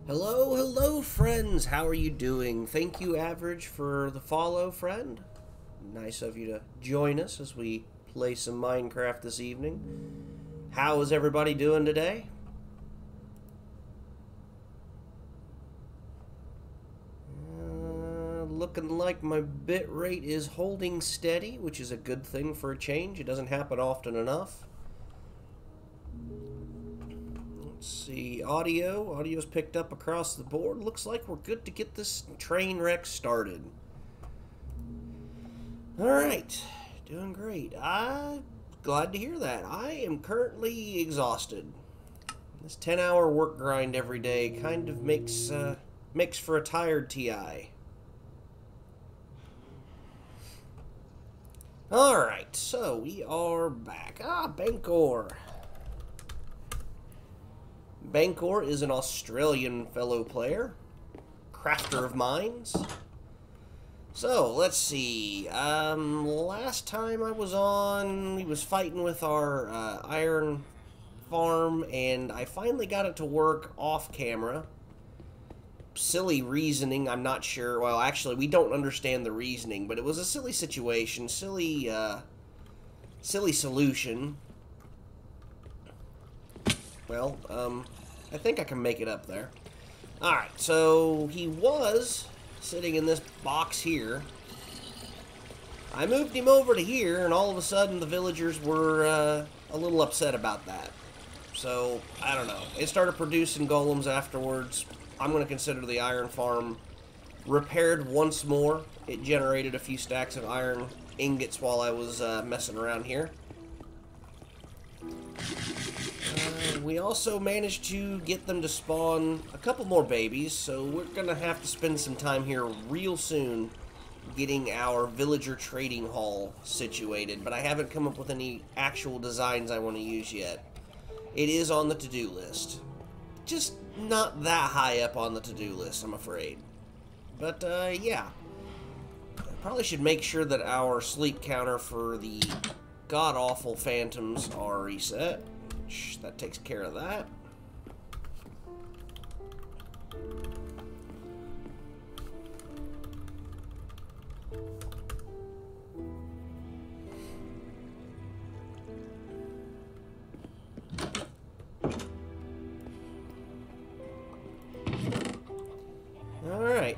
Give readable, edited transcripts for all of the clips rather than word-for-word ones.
Hello, hello, friends. How are you doing? Thank you, Average, for the follow, friend. Nice of you to join us as we play some Minecraft this evening. How is everybody doing today? Looking like my bit rate is holding steady, which is a good thing for a change. It doesn't happen often enough. Let's see, audio's picked up across the board. Looks like we're good to get this train wreck started. Alright, doing great. I'm glad to hear that. I am currently exhausted. This 10-hour work grind every day kind of makes for a tired TI. Alright, so we are back. Bancor. Bancor is an Australian fellow player, crafter of mines. So, let's see. Last time I was on, we was fighting with our iron farm, and I finally got it to work off camera. Silly reasoning, I'm not sure. Well, actually, we don't understand the reasoning, but it was a silly situation, silly solution. Well, I think I can make it up there. Alright, so he was sitting in this box here. I moved him over to here, and all of a sudden the villagers were a little upset about that. So, I don't know. It started producing golems afterwards. I'm going to consider the iron farm repaired once more. It generated a few stacks of iron ingots while I was messing around here. We also managed to get them to spawn a couple more babies, so we're going to have to spend some time here real soon getting our villager trading hall situated, but I haven't come up with any actual designs I want to use yet. It is on the to-do list. Just not that high up on the to-do list, I'm afraid. But, yeah. I probably should make sure that our sleep counter for the god-awful phantoms are reset. That takes care of that. Alright.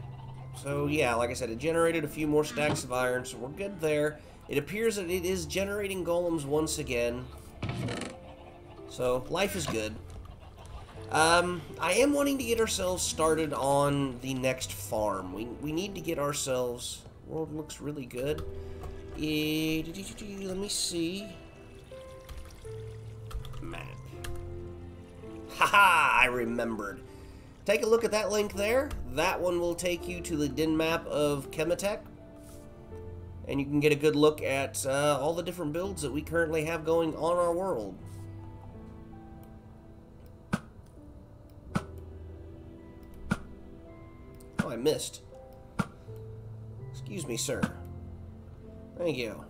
So, yeah, like I said, it generated a few more stacks of iron, so we're good there. It appears that it is generating golems once again. So, life is good. I am wanting to get ourselves started on the next farm. We need to get ourselves... World looks really good. Let me see. Map. Haha, I remembered. Take a look at that link there. That one will take you to the DIN map of Cemetech. And you can get a good look at all the different builds that we currently have going on our world. Oh, I missed. Excuse me, sir. Thank you.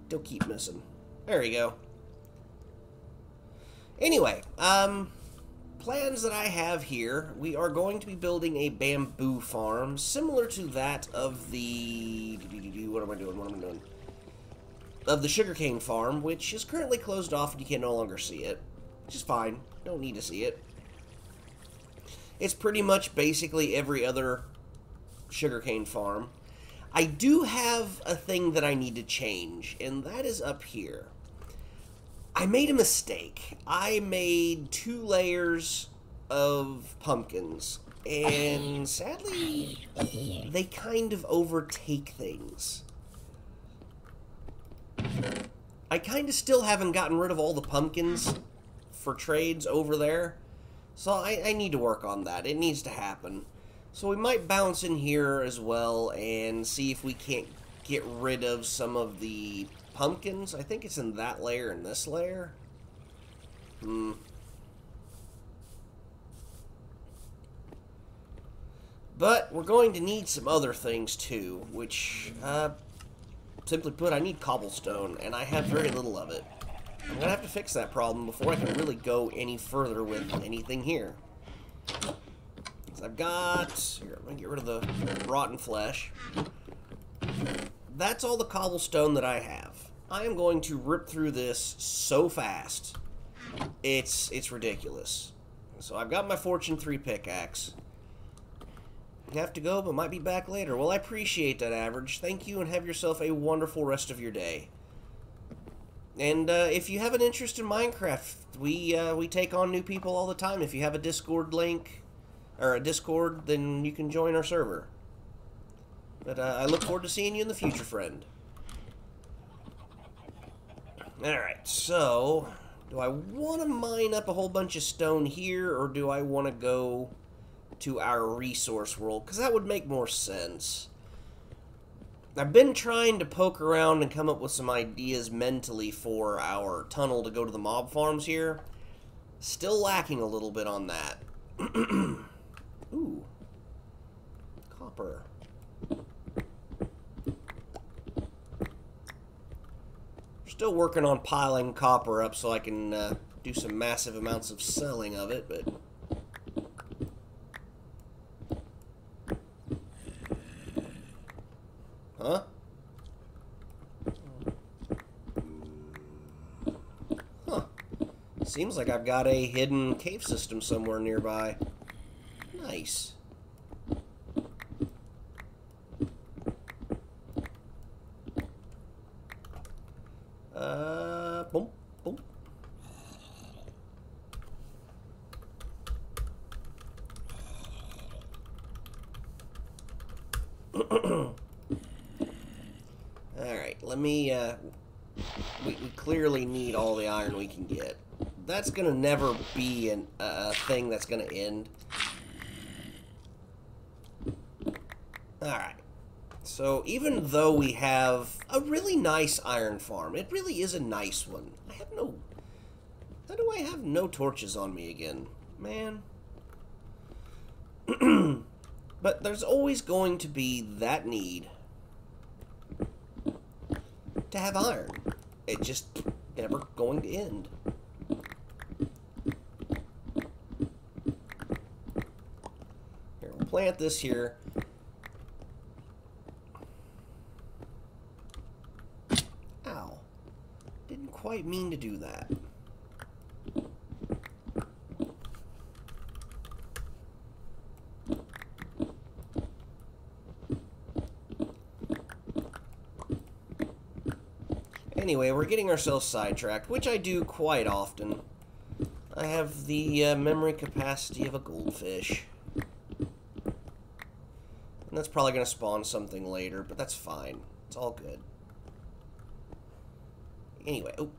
Still keep missing. There you go. Anyway, plans that I have here, we are going to be building a bamboo farm, similar to that of the... What am I doing? Of the sugarcane farm, which is currently closed off and you can no longer see it. Which is fine. Don't need to see it. It's pretty much basically every other sugarcane farm. I do have a thing that I need to change, and that is up here. I made a mistake. I made 2 layers of pumpkins, and sadly, they kind of overtake things. I kind of still haven't gotten rid of all the pumpkins for trades over there, so I need to work on that. It needs to happen. So we might bounce in here as well and see if we can't get rid of some of the pumpkins. I think it's in that layer and this layer. But we're going to need some other things too, which, simply put, I need cobblestone, and I have very little of it. I'm going to have to fix that problem before I can really go any further with anything here. So I've got... Here, I'm going to get rid of the rotten flesh. That's all the cobblestone that I have. I am going to rip through this so fast. It's ridiculous. So I've got my Fortune 3 pickaxe. Have to go, but might be back later. Well, I appreciate that, Average. Thank you, and have yourself a wonderful rest of your day. And if you have an interest in Minecraft, we take on new people all the time. If you have a Discord link, or a Discord, then you can join our server. But I look forward to seeing you in the future, friend. Alright, so... do I want to mine up a whole bunch of stone here, or do I want to go to our resource world? Because that would make more sense. I've been trying to poke around and come up with some ideas mentally for our tunnel to go to the mob farms here. Still lacking a little bit on that. Ooh. Copper. Still working on piling copper up so I can do some massive amounts of selling of it, but... Huh? Huh. Seems like I've got a hidden cave system somewhere nearby. Nice. Boom, boom. Alright, let me, we clearly need all the iron we can get. That's gonna never be a thing that's gonna end. Alright. So, even though we have a really nice iron farm, it really is a nice one. I have no... How do I have no torches on me again? Man. But there's always going to be that need to have iron. It's just never going to end. Here, we'll plant this here. Ow. Didn't quite mean to do that. Anyway, we're getting ourselves sidetracked, which I do quite often. I have the memory capacity of a goldfish. And that's probably going to spawn something later, but that's fine. It's all good. Anyway, oh.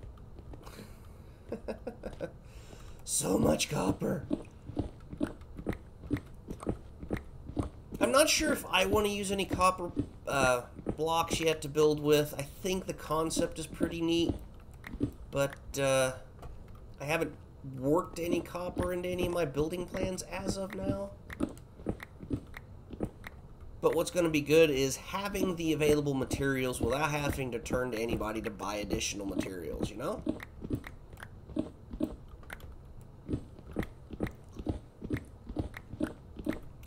So much copper. I'm not sure if I want to use any copper blocks yet to build with. I think the concept is pretty neat, but I haven't worked any copper into any of my building plans as of now. But what's going to be good is having the available materials without having to turn to anybody to buy additional materials, you know?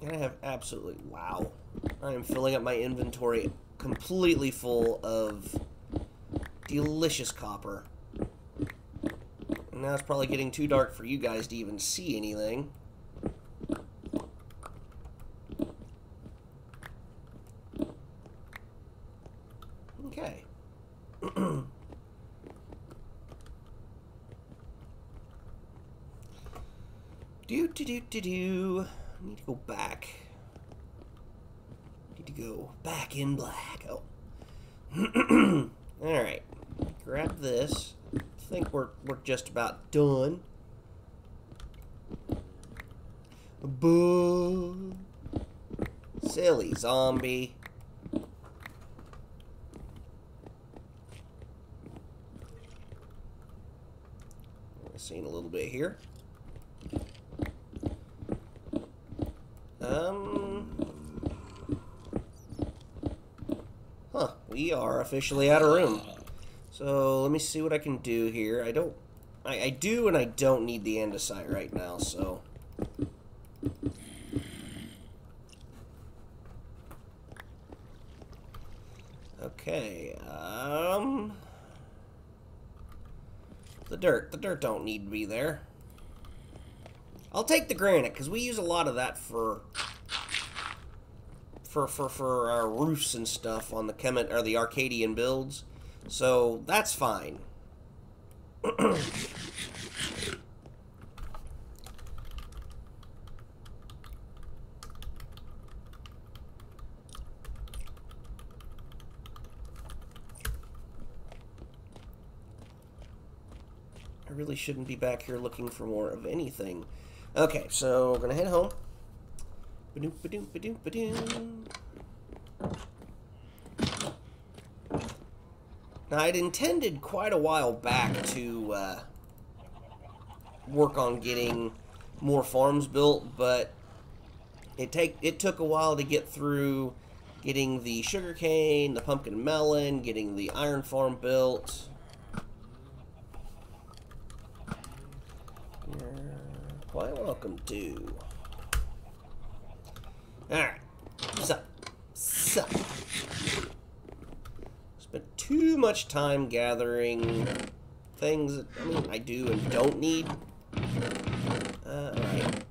And I have absolutely... Wow. I am filling up my inventory completely full of delicious copper. And now it's probably getting too dark for you guys to even see anything. Okay. Do. I need to go back. Need to go back in black. Oh. Alright. Grab this. I think we're just about done. Boo. Silly zombie. Seen a little bit here. Huh, we are officially out of room. So let me see what I can do here. I do and I don't need the andesite right now, so. Okay, the dirt don't need to be there. I'll take the granite, because we use a lot of that for our roofs and stuff on the Arcadian builds. So that's fine. I really shouldn't be back here looking for more of anything. Okay, so we're gonna head home. Ba-doom, ba-doom, ba-doom, ba-doom. Now, I'd intended quite a while back to work on getting more farms built, but it took a while to get through getting the sugarcane, the pumpkin melon, getting the iron farm built. Quite welcome to. Alright. So. Spent too much time gathering things that, I do and don't need. Alright.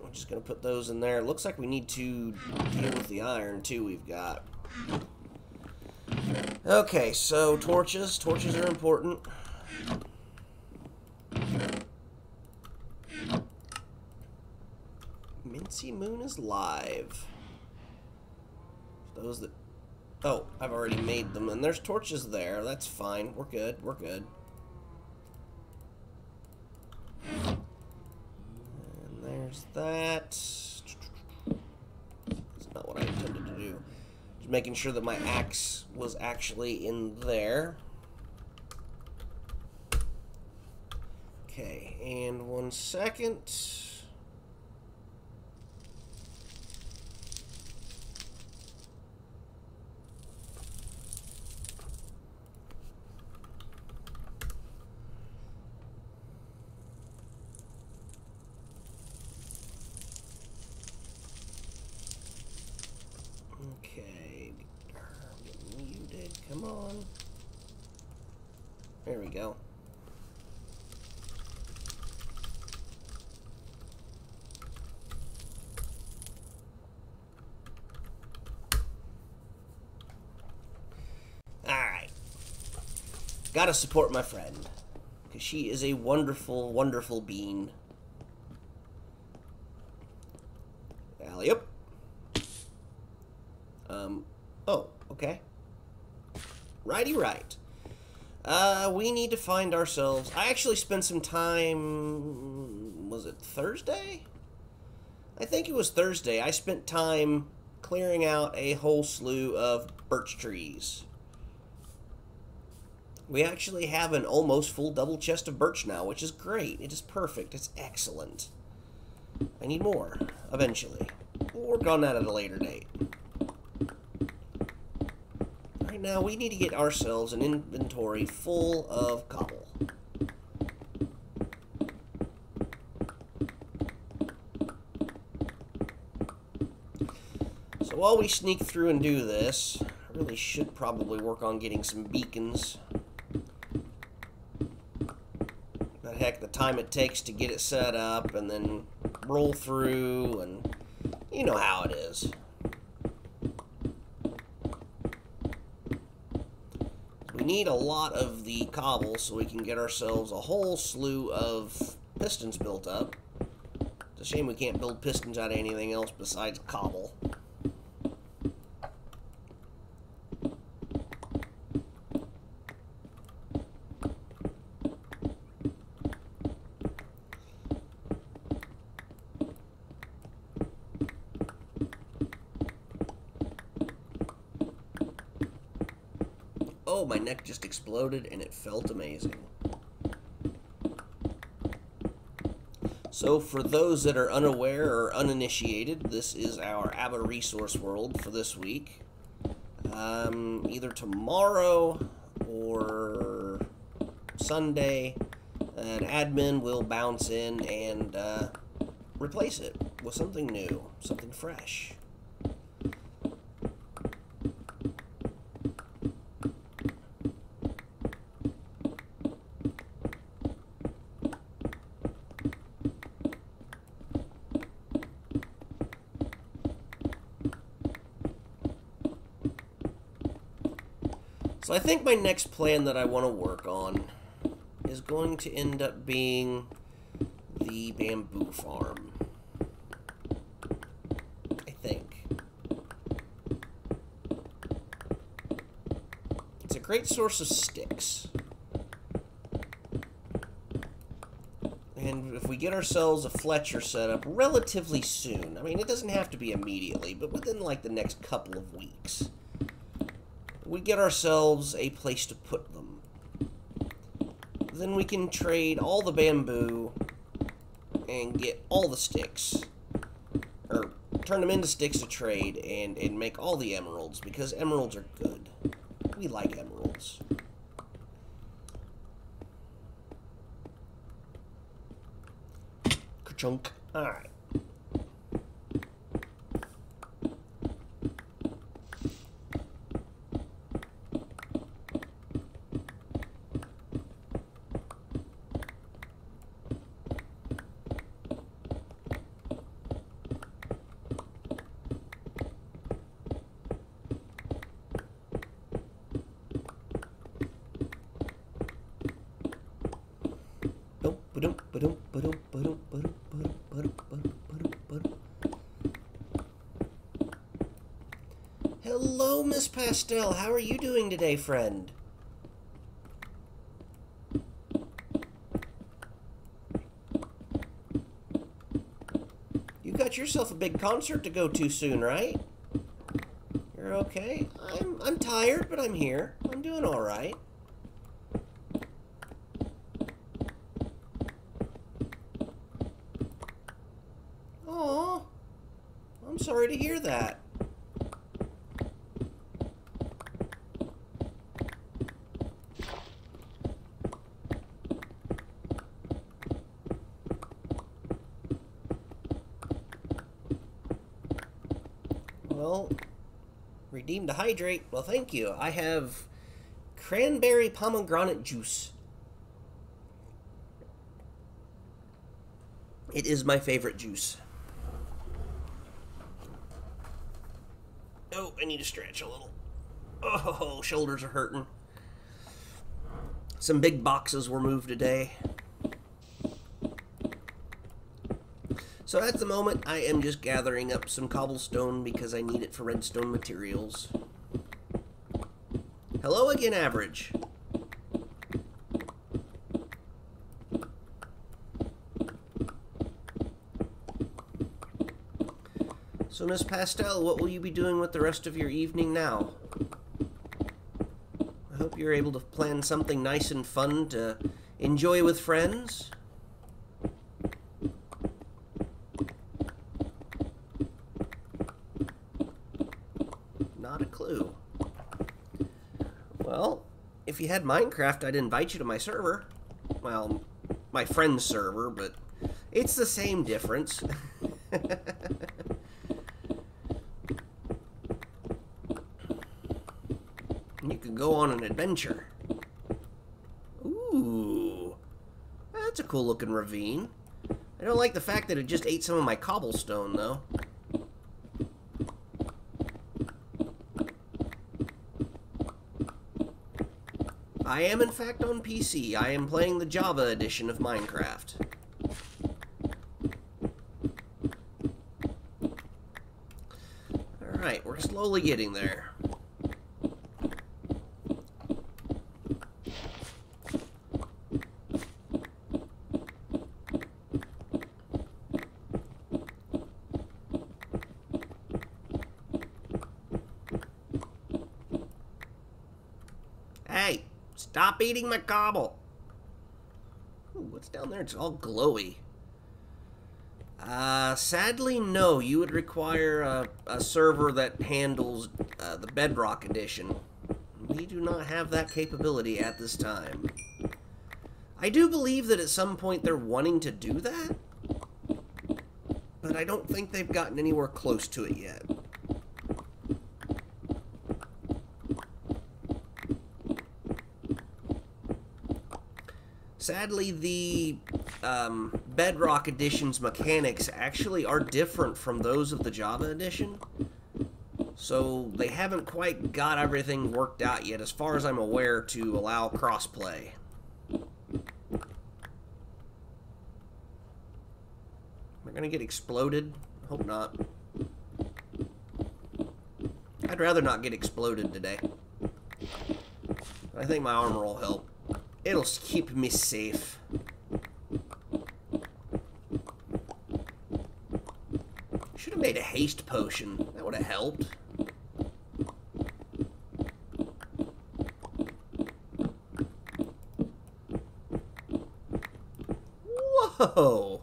I'm just going to put those in there. Looks like we need to deal with the iron, too, we've got. Okay, so torches. Torches are important. Mincy Moon is live. Those that... Oh, I've already made them, and there's torches there. That's fine. We're good. We're good. And there's that. That's not what I intended to do. Just making sure that my axe was actually in there. Okay, and 1 second. Okay, get muted, come on. There we go. Alright. Gotta support my friend, because she is a wonderful, wonderful bean. Alley-up. Oh, okay. Righty right. We need to find ourselves... I actually spent some time... Was it Thursday? I think it was Thursday. I spent time clearing out a whole slew of birch trees. We actually have an almost full double chest of birch now, which is great. It is perfect. It's excellent. I need more, eventually. We'll work on that at a later date. Right now, we need to get ourselves an inventory full of cobble. So while we sneak through and do this, I really should probably work on getting some beacons. But heck, the time it takes to get it set up and then roll through, and you know how it is. We need a lot of the cobble so we can get ourselves a whole slew of pistons built up. It's a shame we can't build pistons out of anything else besides cobble. Oh, my neck just exploded and it felt amazing. So for those that are unaware or uninitiated, this is our ABBA resource world for this week. Either tomorrow or Sunday, an admin will bounce in and replace it with something new, something fresh. So I think my next plan that I want to work on is going to end up being the bamboo farm. I think. It's a great source of sticks. And if we get ourselves a Fletcher set up relatively soon, I mean, it doesn't have to be immediately, but within like the next couple of weeks, we get ourselves a place to put them. Then we can trade all the bamboo and get all the sticks, or turn them into sticks to trade and make all the emeralds, because emeralds are good. We like emeralds. Ka-chunk. Alright. Hello, Miss Pastel. How are you doing today, friend? You got yourself a big concert to go to soon, right? You're okay? I'm tired, but I'm here. I'm doing all right. Oh, I'm sorry to hear that. Well, redeemed to hydrate. Well, thank you. I have cranberry pomegranate juice. It is my favorite juice. Oh, I need to stretch a little. Oh, shoulders are hurting. Some big boxes were moved today. So at the moment, I am just gathering up some cobblestone because I need it for redstone materials. Hello again, Average. So, Miss Pastel, what will you be doing with the rest of your evening now? I hope you're able to plan something nice and fun to enjoy with friends. Not a clue. Well, if you had Minecraft, I'd invite you to my server. Well, my friend's server, but it's the same difference. You could go on an adventure. Ooh, that's a cool looking ravine. I don't like the fact that it just ate some of my cobblestone, though. I am, in fact, on PC. I am playing the Java edition of Minecraft. Alright, we're slowly getting there. Hey, stop eating my cobble. Ooh, what's down there? It's all glowy. Sadly, no. You would require a server that handles the Bedrock Edition. We do not have that capability at this time. I do believe that at some point they're wanting to do that, but I don't think they've gotten anywhere close to it yet. Sadly, the Bedrock Edition's mechanics actually are different from those of the Java Edition. So they haven't quite got everything worked out yet, as far as I'm aware, to allow crossplay. Am I gonna get exploded? Hope not. I'd rather not get exploded today. I think my armor will help. It'll keep me safe. Should have made a haste potion. That would have helped. Whoa!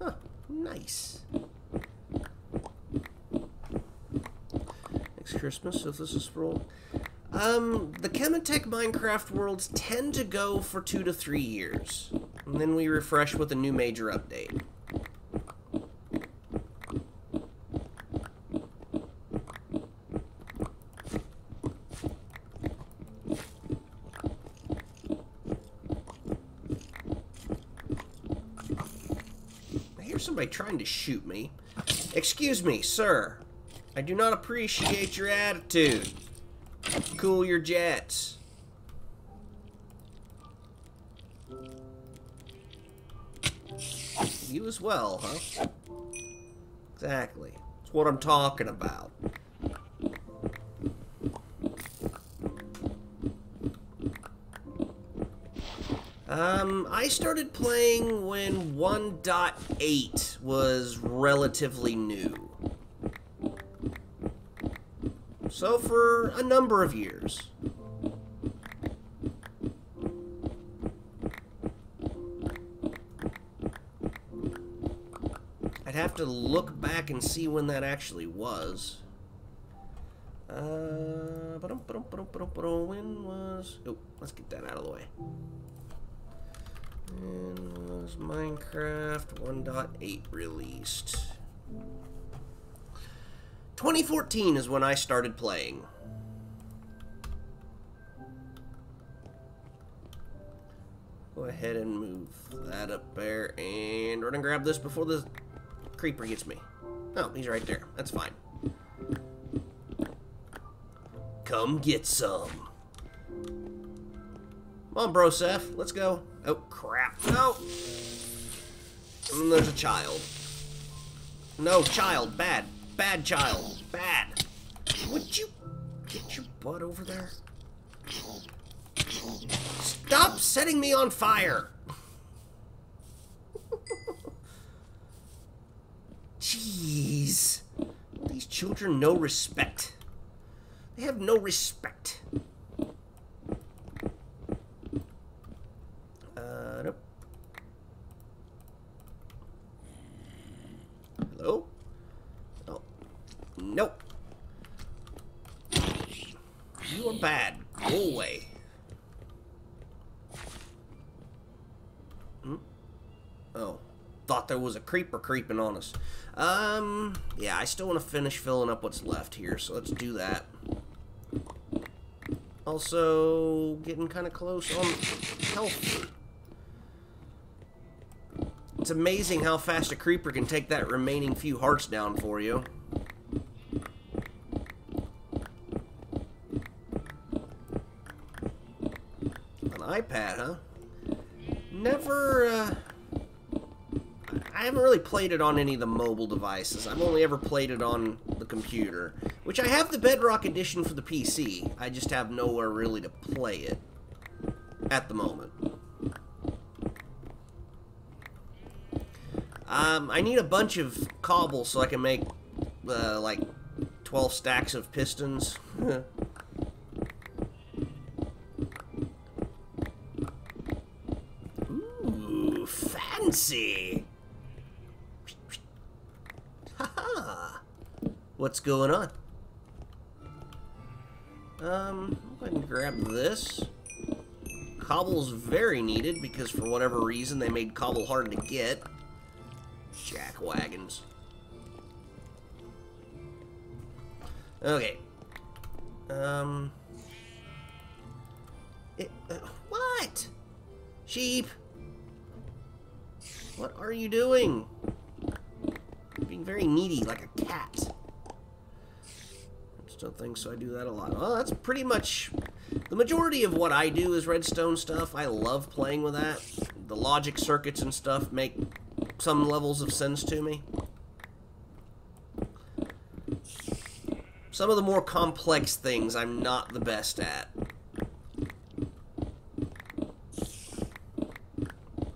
Huh, nice. Next Christmas, if this is roll. The Cemetech Minecraft worlds tend to go for 2 to 3 years. And then we refresh with a new major update. I hear somebody trying to shoot me. Excuse me, sir. I do not appreciate your attitude. Cool your jets. You as well, huh? Exactly. That's what I'm talking about. I started playing when 1.8 was relatively new. So for a number of years. I'd have to look back and see when that actually was. When was... Oh, let's get that out of the way. When was Minecraft 1.8 released? 2014 is when I started playing. Go ahead and move that up there, and we're gonna grab this before the creeper gets me. Oh, he's right there. That's fine. Come get some. Come on, bro, Seth. Let's go. Oh, crap. No. And there's a child. No, child. Bad. Bad child. Bad. Would you get your butt over there? Stop setting me on fire. Jeez. These children no respect. They have no respect. Nope. Hello? Oh. Nope. You are bad. Go away. Oh. Thought there was a creeper creeping on us. Yeah, I still want to finish filling up what's left here, so let's do that. Also, getting kind of close on health. It's amazing how fast a creeper can take that remaining few hearts down for you. An iPad, huh? Never, I haven't really played it on any of the mobile devices. I've only ever played it on the computer, which I have the Bedrock Edition for the PC. I just have nowhere really to play it at the moment. I need a bunch of cobble so I can make, like, 12 stacks of pistons. Ooh, Fancy! Haha! What's going on? I'll go ahead and grab this. Cobble's very needed because for whatever reason they made cobble hard to get. Jack wagons. Okay. What? Sheep! What are you doing? You're being very needy, like a cat. I still think so. I do that a lot. Well, that's pretty much... The majority of what I do is redstone stuff. I love playing with that. The logic circuits and stuff make some levels of sense to me. Some of the more complex things I'm not the best at.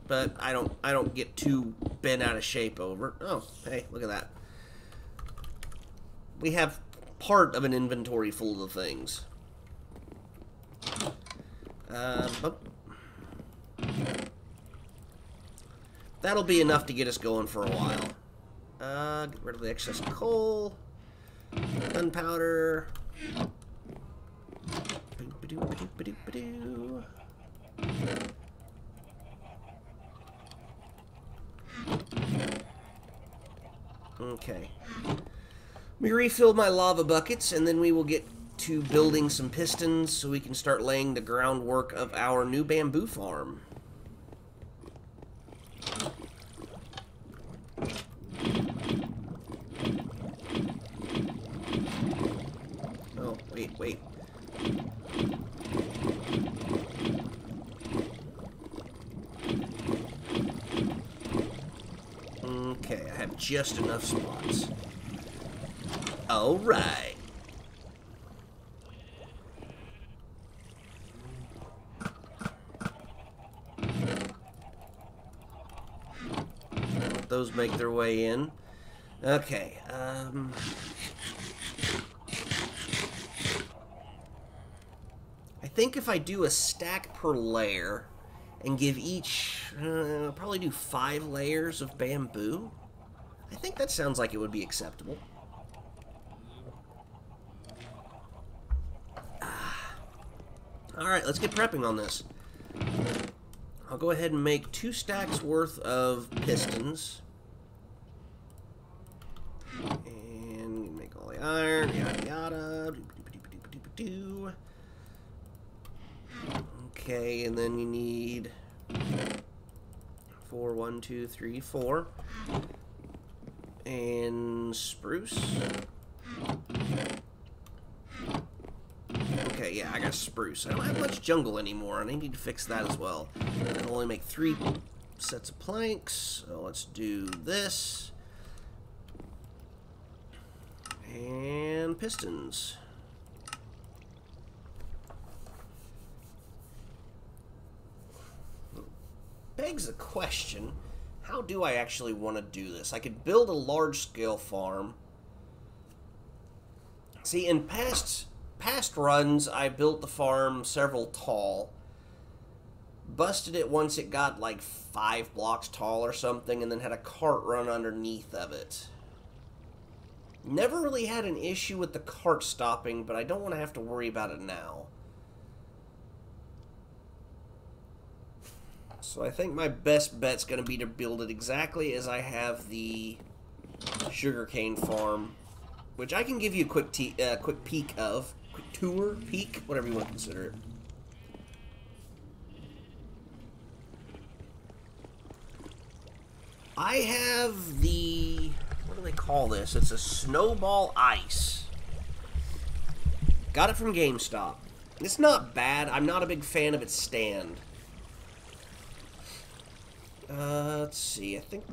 But I don't get too bent out of shape over. Oh, hey, look at that. We have part of an inventory full of things. That'll be enough to get us going for a while. Get rid of the excess coal. Gunpowder. Okay. We refill my lava buckets, and then we will get to building some pistons so we can start laying the groundwork of our new bamboo farm. Oh, wait. Okay, I have just enough spots. All right. Let those make their way in. Okay. I think if I do a stack per layer and give each, I'll probably do 5 layers of bamboo. I think that sounds like it would be acceptable. Alright, let's get prepping on this. I'll go ahead and make 2 stacks worth of pistons. And make all the iron, yada yada. Okay, and then you need 4, 1, 2, 3, 4. And spruce. Okay, yeah, I got spruce. I don't have much jungle anymore, and I need to fix that as well. I can only make 3 sets of planks, so let's do this. And pistons. Begs the question, how do I actually want to do this? I could build a large-scale farm. See, in past runs, I built the farm several tall. Busted it once it got like 5 blocks tall or something, and then had a cart run underneath of it. Never really had an issue with the cart stopping, but I don't want to have to worry about it now. So I think my best bet's going to be to build it exactly as I have the sugarcane farm, which I can give you a quick peek of. Quick tour, peek, whatever you want to consider it. I have the... what do they call this? It's a snowball ice. Got it from GameStop. It's not bad. I'm not a big fan of its stand. Let's see, I think...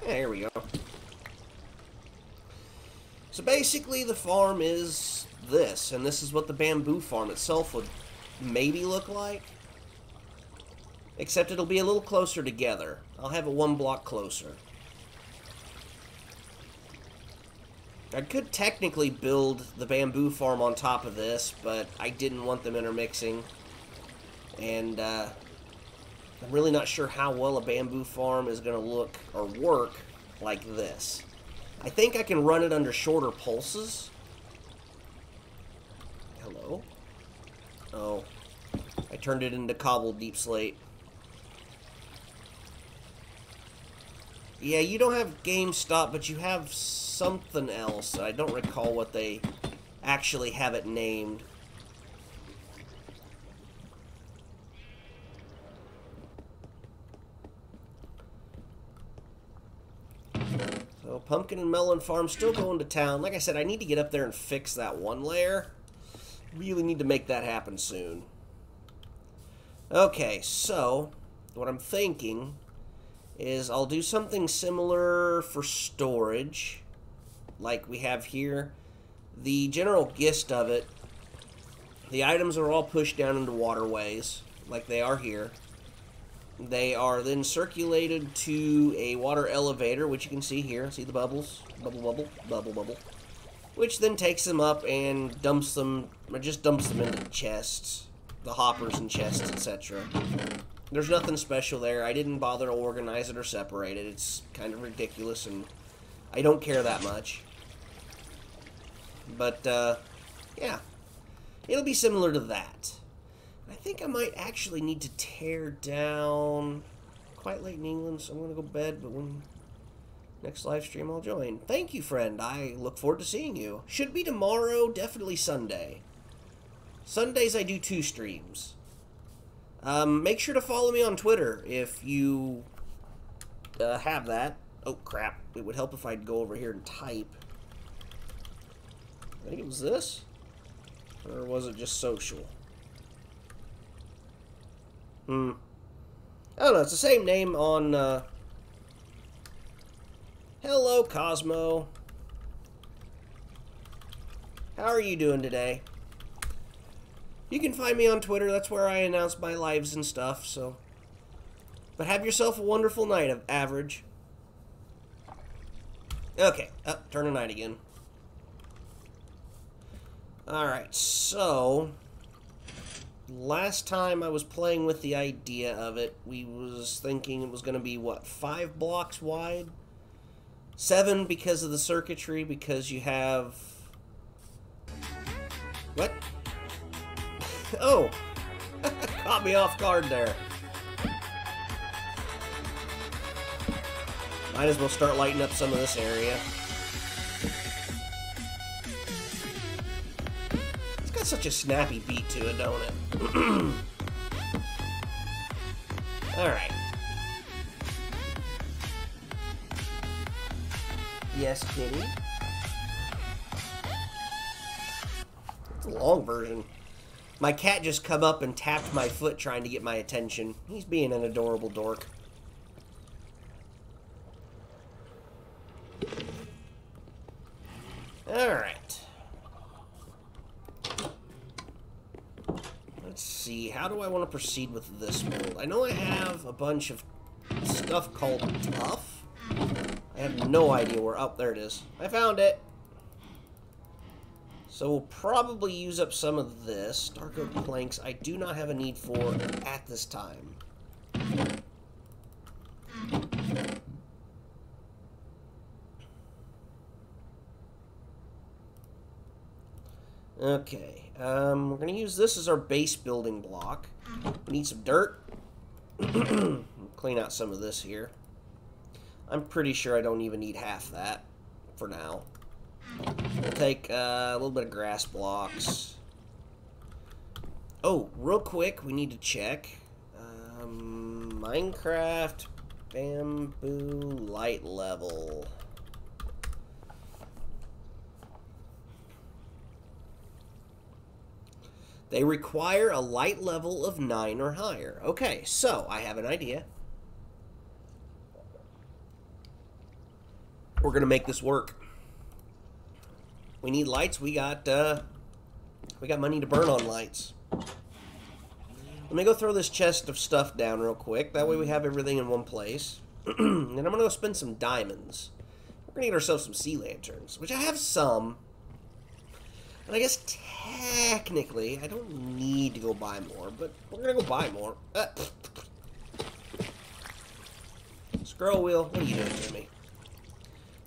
yeah, here we go. So basically the farm is this, and this is what the bamboo farm itself would maybe look like. Except it'll be a little closer together. I'll have it 1 block closer. I could technically build the bamboo farm on top of this, but I didn't want them intermixing. And I'm really not sure how well a bamboo farm is going to look or work like this. I think I can run it under shorter pulses. Hello? Oh, I turned it into cobbled deep slate. Yeah, you don't have GameStop, but you have something else. I don't recall what they actually have it named. So, pumpkin and melon farm still going to town. Like I said, I need to get up there and fix that one layer. Really need to make that happen soon. Okay, so what I'm thinking is I'll do something similar for storage, like we have here. The general gist of it, the items are all pushed down into waterways, like they are here. They are then circulated to a water elevator, which you can see here. See the bubbles? Bubble, bubble, bubble, bubble. Which then takes them up and dumps them, or just dumps them into the chests, the hoppers and chests, etc. There's nothing special there. I didn't bother to organize it or separate it. It's kind of ridiculous, and I don't care that much. But, yeah. It'll be similar to that. I think I might actually need to tear down... Quite late in England, so I'm going to go to bed, but when next live stream I'll join. Thank you, friend. I look forward to seeing you. Should be tomorrow, definitely Sunday. Sundays I do 2 streams. Make sure to follow me on Twitter if you have that. Oh, crap. It would help if I'd go over here and type. I think it was this? Or was it just social? I don't know. It's the same name on... Hello, Cosmo. How are you doing today? You can find me on Twitter. That's where I announce my lives and stuff, so... But have yourself a wonderful night of average. Okay. Turn of night again. Alright, so... Last time I was playing with the idea of it, we was thinking it was going to be, what, 5 blocks wide? 7 because of the circuitry, because you have... What? Oh! Caught me off guard there. Might as well start lighting up some of this area. It's got such a snappy beat to it, don't it? Alright. Yes, kitty. It's a long version. My cat just come up and tapped my foot trying to get my attention. He's being an adorable dork. Alright. Let's see. How do I want to proceed with this build? I know I have a bunch of stuff called Tuff. I have no idea where... Oh, there it is. I found it. So we'll probably use up some of this. Dark oak planks I do not have a need for at this time. Okay. We're going to use this as our base building block. We need some dirt. Clean out some of this here. I'm pretty sure I don't even need half that for now. We'll take a little bit of grass blocks. Oh, real quick, we need to check. Minecraft bamboo light level. They require a light level of 9 or higher. Okay, so I have an idea. We're going to make this work. We need lights. We got money to burn on lights. Let me go throw this chest of stuff down real quick. That way we have everything in one place. And I'm going to go spend some diamonds. we're gonna get ourselves some sea lanterns, which I have some. And I guess technically, I don't need to go buy more, but we're gonna go buy more. Scroll wheel, what are you doing to me?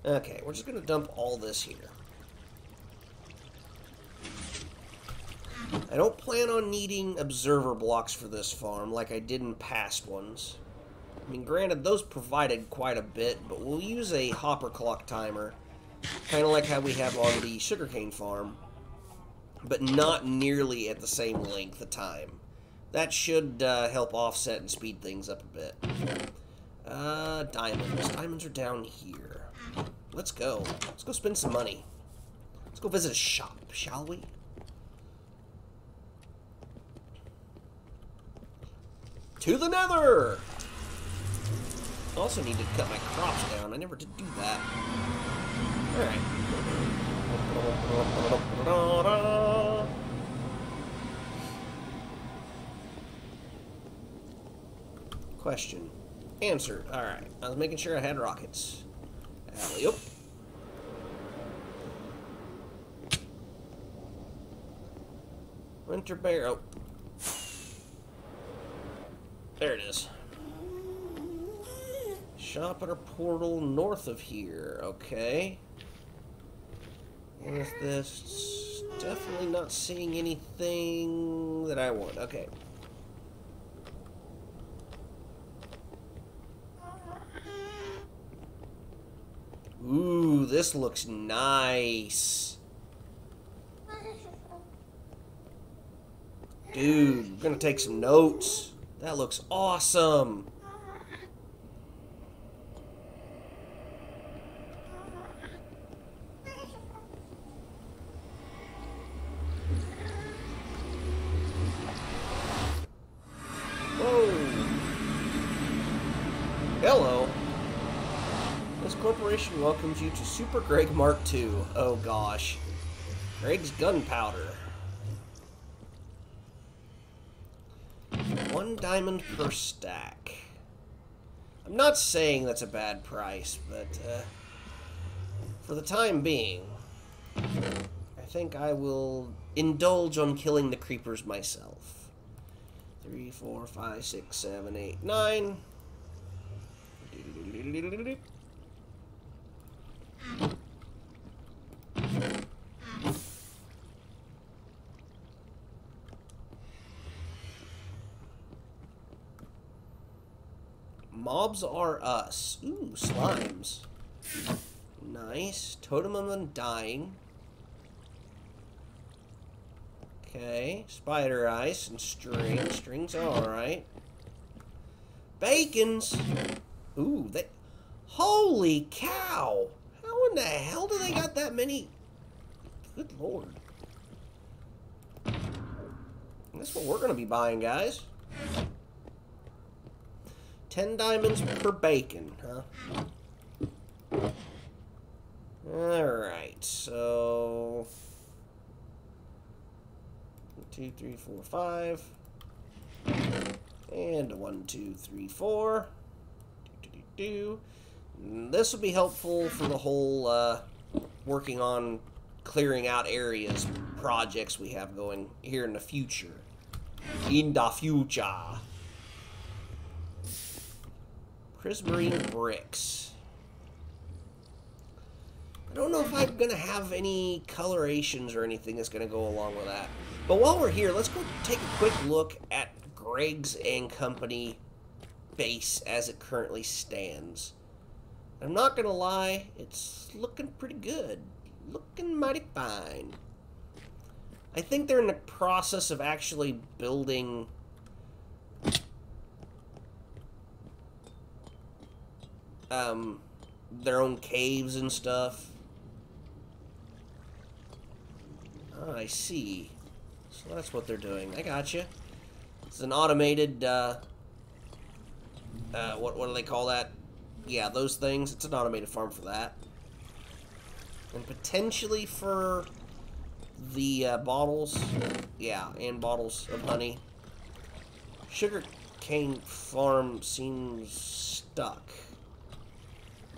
Okay, we're just gonna dump all this here. I don't plan on needing observer blocks for this farm like I did in past ones. I mean, granted, those provided quite a bit, but we'll use a hopper clock timer, kind of like how we have on the sugarcane farm, but not nearly at the same length of time. That should help offset and speed things up a bit. Diamonds. Diamonds are down here. Let's go. Let's go spend some money. Let's go visit a shop, shall we? To the nether! Also need to cut my crops down. I never did do that. Alright. Question. Answered. Alright. I was making sure I had rockets. Alley-oop. Winter bear. Oh. There it is. Shop at a portal north of here. Okay. What is this? Definitely not seeing anything that I want. Okay. Ooh, this looks nice. Dude, I'm gonna take some notes. That looks awesome. Whoa. Hello. This corporation welcomes you to Super Greg Mark II. Oh gosh. Greg's gunpowder. 1 diamond per stack. I'm not saying that's a bad price, but for the time being, I think I will indulge on killing the creepers myself. 3, 4, 5, 6, 7, 8, 9. Mobs are us. Ooh, slimes. Nice. Totem of Undying. Okay. Spider ice and string. Strings are alright. Bacons. Ooh, they... Holy cow! How in the hell do they got that many? Good lord. That's what we're going to be buying, guys. 10 diamonds per bacon, huh? Alright, so... 2, 3, 4, 5. And 1, 2, 3, 4. This will be helpful for the whole working on clearing out areas, projects we have going here in the future. In the future. Prismarine bricks. I don't know if I'm going to have any colorations or anything that's going to go along with that. But while we're here, let's go take a quick look at Greg's and Company base as it currently stands. I'm not going to lie, it's looking pretty good. Looking mighty fine. I think they're in the process of actually building... their own caves and stuff. Oh, I see. So that's what they're doing. I gotcha. It's an automated, what do they call that? Yeah, those things. It's an automated farm for that. And potentially for the, bottles. Yeah, and bottles of honey. Sugar cane farm seems stuck.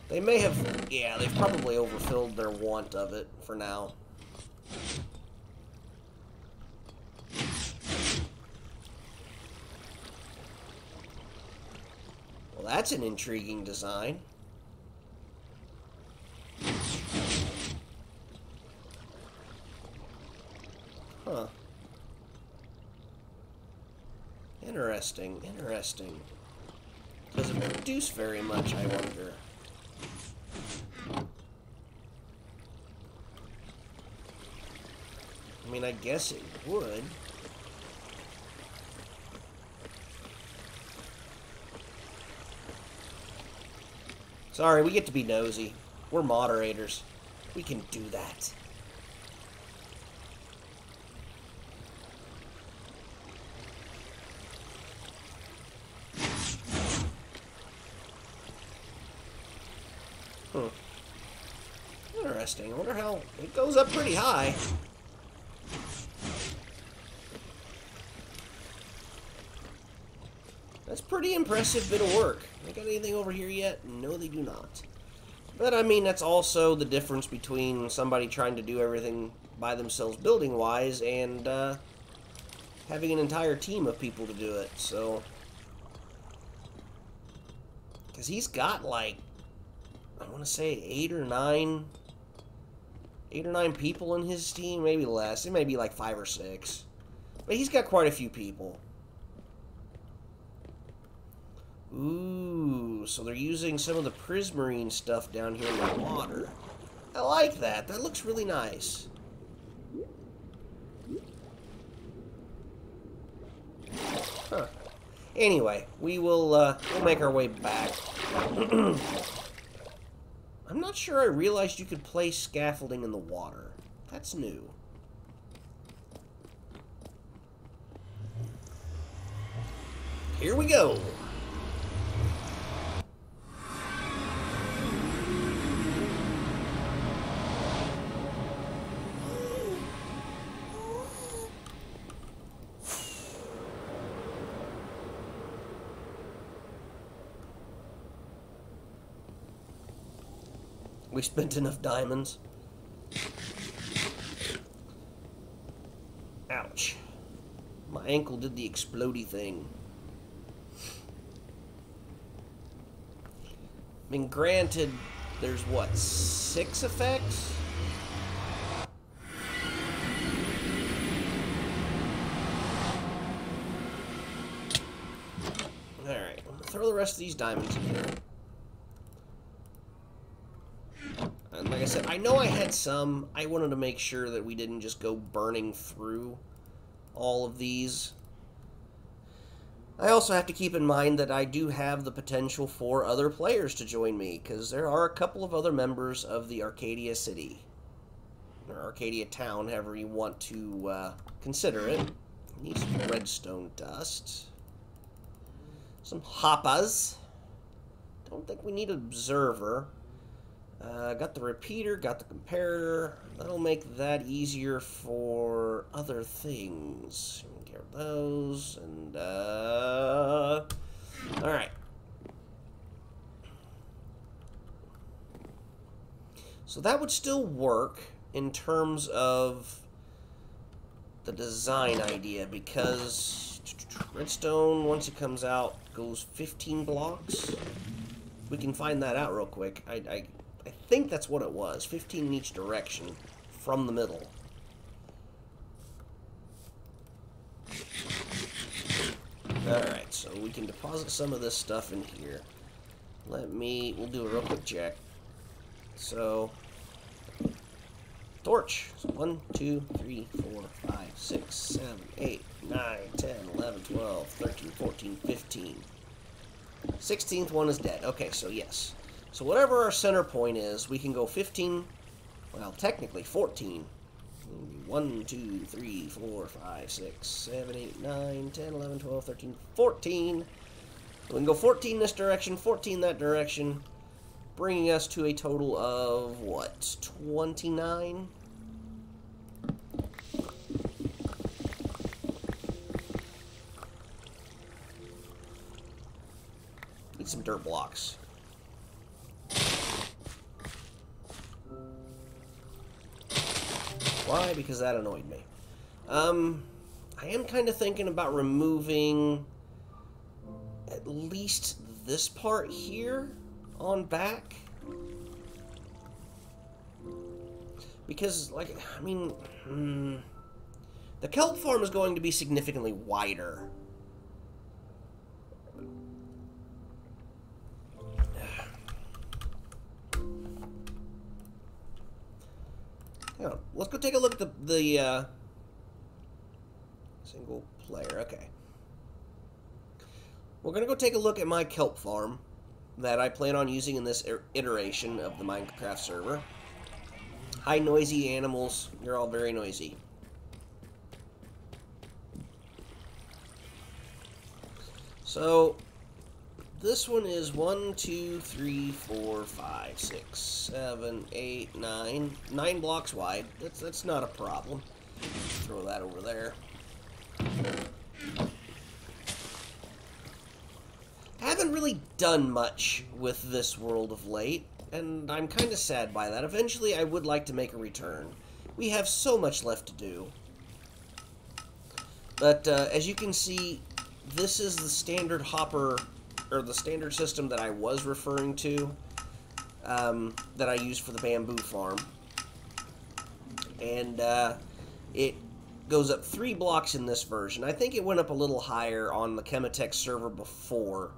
They may have... Yeah, they've probably overfilled their want of it for now. Well, that's an intriguing design. Huh. Interesting, interesting. Does it produce very much, I wonder? I mean, I guess it would. Sorry, we get to be nosy. We're moderators. We can do that. Interesting. I wonder how... It goes up pretty high. That's pretty impressive bit of work. They got anything over here yet? No, they do not. But, I mean, that's also the difference between somebody trying to do everything by themselves building-wise and having an entire team of people to do it, so... Because he's got, like, I want to say 8 or 9 people in his team, maybe less. It may be like 5 or 6. But he's got quite a few people. Ooh, so they're using some of the prismarine stuff down here in the water. I like that. That looks really nice. Huh. Anyway, we'll make our way back. I'm not sure I realized you could place scaffolding in the water. That's new. Here we go. We spent enough diamonds. Ouch. My ankle did the explodey thing. I mean, granted, there's what, 6 effects? Alright, I'm gonna throw the rest of these diamonds in here. And like I said, I know I had some. I wanted to make sure that we didn't just go burning through all of these. I also have to keep in mind that I do have the potential for other players to join me, because there are a couple of other members of the Arcadia City, or Arcadia Town, however you want to consider it. Need some redstone dust. Some hoppas. Don't think we need an observer. Got the repeater, got the comparator. That'll make that easier for other things. Get rid of those, and, alright. So that would still work in terms of the design idea, because redstone, once it comes out, goes 15 blocks. We can find that out real quick. I think that's what it was. 15 in each direction from the middle. Alright, so we can deposit some of this stuff in here. We'll do a real quick check. So, torch. So 1, 2, 3, 4, 5, 6, 7, 8, 9, 10, 11, 12, 13, 14, 15. 16th one is dead. Okay, so yes. So whatever our center point is, we can go 15, well, technically 14. 1, 2, 3, 4, 5, 6, 7, 8, 9, 10, 11, 12, 13, 14. We can go 14 this direction, 14 that direction, bringing us to a total of, what, 29? Need some dirt blocks. Why? Because that annoyed me. I am kind of thinking about removing at least this part here on back. Because, like, I mean, the Kelp Farm is going to be significantly wider. Hang on, let's go take a look at the single player. Okay. We're going to go take a look at my Kelp Farm that I plan on using in this iteration of the Minecraft server. Hi, noisy animals. You're all very noisy. So, this one is 1, 2, 3, 4, 5, 6, 7, 8, 9. 9 blocks wide. That's not a problem. Throw that over there. I haven't really done much with this world of late, and I'm kind of sad by that. Eventually, I would like to make a return. We have so much left to do. But, as you can see, this is the standard hopper, or the standard system that I was referring to, that I use for the bamboo farm. And, it goes up 3 blocks in this version. I think it went up a little higher on the Cemetech server before.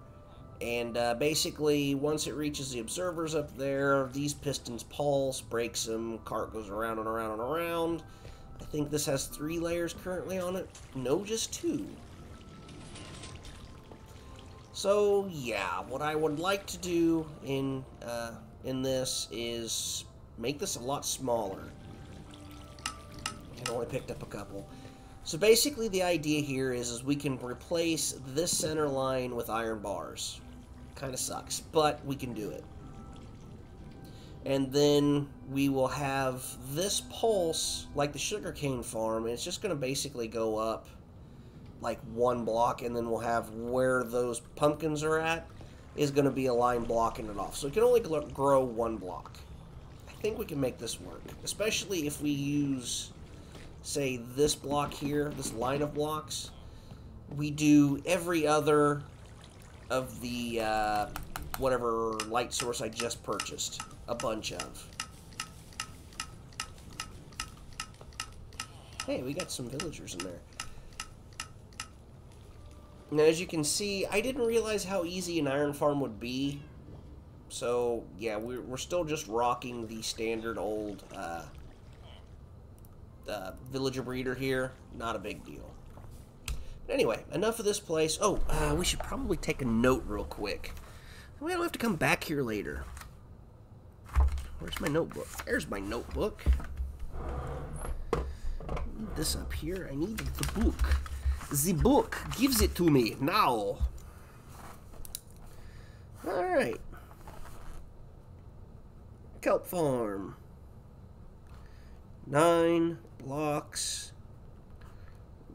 And basically, once it reaches the observers up there, these pistons pulse, breaks them, cart goes around and around and around. I think this has 3 layers currently on it. No, just 2. So, yeah, what I would like to do in this is make this a lot smaller. I only picked up a couple. So basically the idea here is we can replace this center line with iron bars. Kind of sucks, but we can do it. And then we will have this pulse, like the sugarcane farm, and it's just going to basically go up like 1 block, and then we'll have where those pumpkins are at is going to be a line blocking it off. So it can only grow 1 block. I think we can make this work, especially if we use, say, this block here, this line of blocks. We do every other of the whatever light source I just purchased a bunch of. Hey, we got some villagers in there. Now, as you can see, I didn't realize how easy an iron farm would be. So, yeah, we're still just rocking the standard old villager breeder here. Not a big deal. But anyway, enough of this place. Oh, we should probably take a note real quick. We don't have to come back here later. Where's my notebook? There's my notebook. I need this up here. I need the book. The book gives it to me now. Alright. Kelp Farm. 9 blocks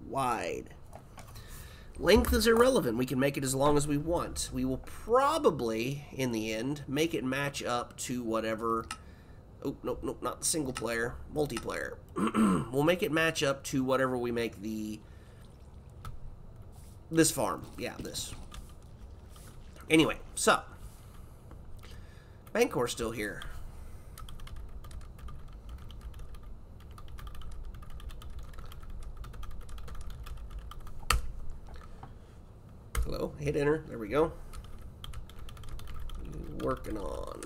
wide. Length is irrelevant. We can make it as long as we want. We will probably, in the end, make it match up to whatever... Oh, nope, not the single player. Multiplayer. We'll make it match up to whatever we make the... This farm. Yeah, this. Anyway, so. Bancor's still here. Hello, hit enter. There we go. Working on.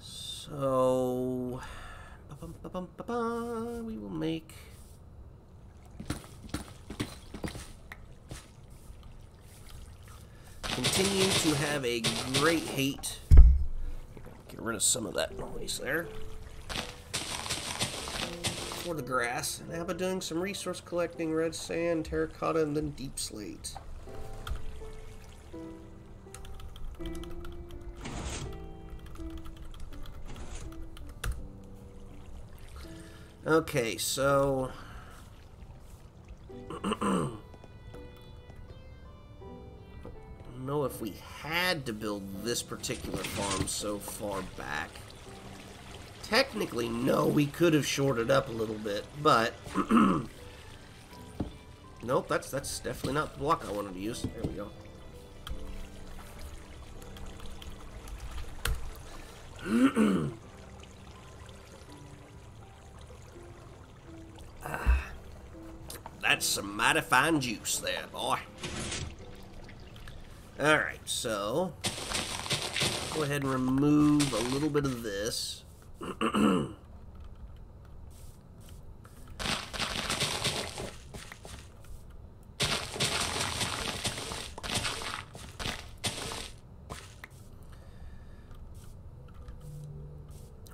So, we will make. Continue to have a great hate. Get rid of some of that noise there. For the grass. Now I've been doing some resource collecting, red sand, terracotta, and then deep slate. Okay, so... know if we had to build this particular farm so far back Technically, no, we could have shorted up a little bit, but nope, that's definitely not the block I wanted to use. There we go. That's some mighty fine juice there, boy. Alright, so go ahead and remove a little bit of this. I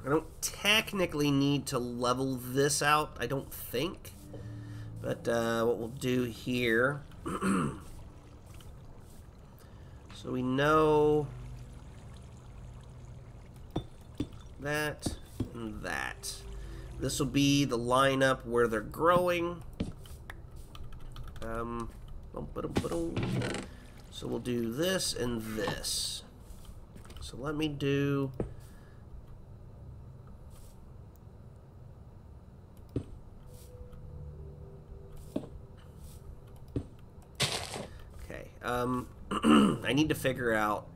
don't technically need to level this out, I don't think. But what we'll do here, so we know that and that. This will be the lineup where they're growing. So we'll do this and this. So let me do... I need to figure out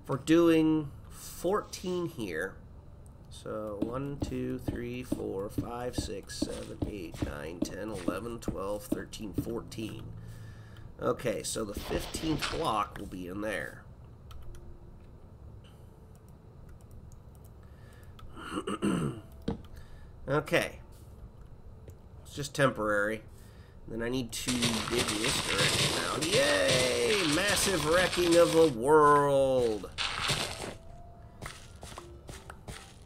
if we're doing 14 here. So 1, 2, 3, 4, 5, 6, 7, 8, 9, 10, 11, 12, 13, 14. Okay, so the 15th block will be in there. Okay. It's just temporary. Then I need to dig this direction now. Yay! Massive wrecking of the world.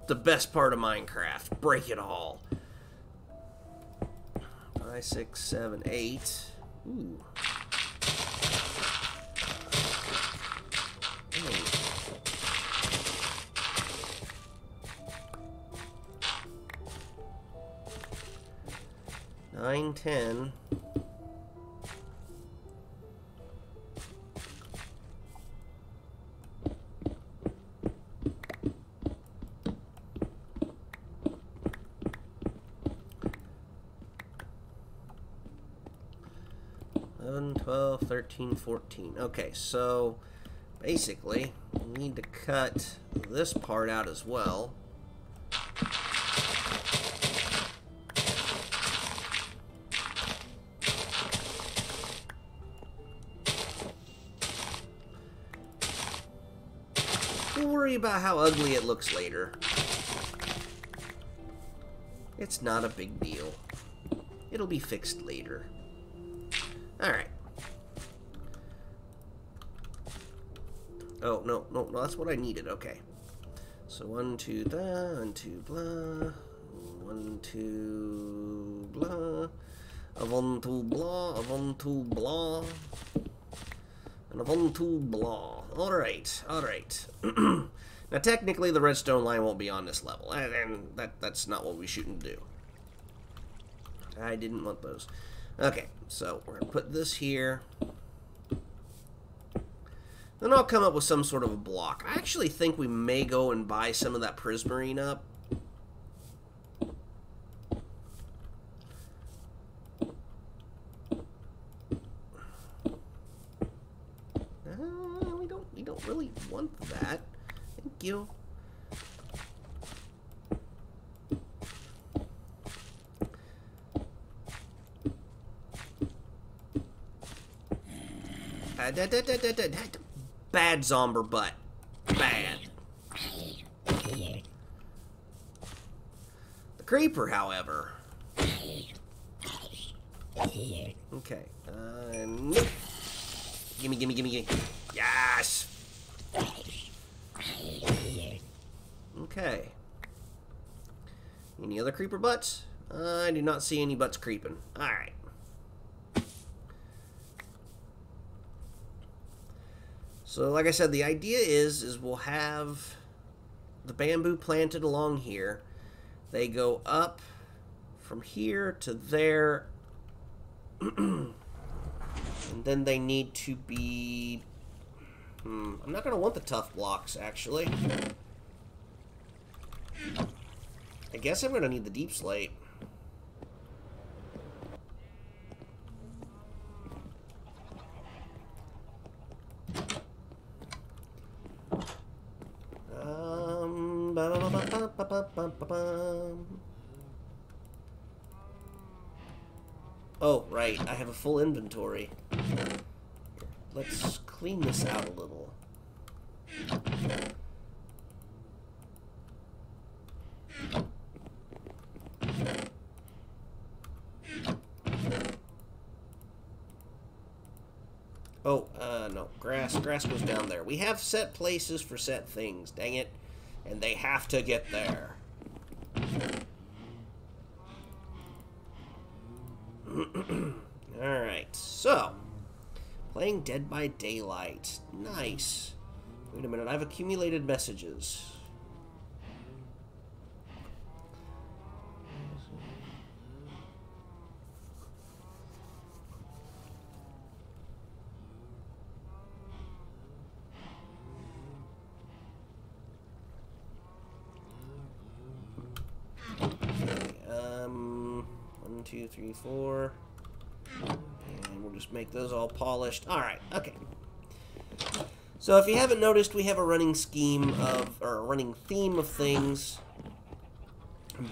The best part of Minecraft. Break it all. 5, 6, 7, 8. Ooh. Hey. 9, 10. 11, 12, 13, 14. Okay, so basically we need to cut this part out as well. Don't worry about how ugly it looks later. It's not a big deal. It'll be fixed later. Alright. Oh, no, that's what I needed. Okay. So 1, 2, blah, 1, 2, blah. 1, 2, blah. A 1, 2, blah. A 1, 2, blah. And a 1, 2, blah. Alright, alright. Now, technically, the redstone line won't be on this level. And that's not what we shouldn't do. I didn't want those. Okay, so we're going to put this here. Then I'll come up with some sort of a block. I actually think we may go and buy some of that prismarine up. We don't really want that. Thank you. Bad zomber butt. Bad. The creeper, however. Okay. Nope. Gimme. Yes! Okay. Any other creeper butts? I do not see any butts creeping. Alright. So, like I said, the idea is we'll have the bamboo planted along here. They go up from here to there. And then they need to be... I'm not going to want the tough blocks, actually. I guess I'm gonna need the deep slate. Oh, right. I have a full inventory. Let's clean this out a little. Oh, no. Grass goes down there. We have set places for set things, dang it. And they have to get there. Alright, so. Playing Dead by Daylight. Nice. Wait a minute, I've accumulated messages. One, two, three, four. And we'll just make those all polished. Alright, okay. So if you haven't noticed, we have a running scheme of, or a running theme of things.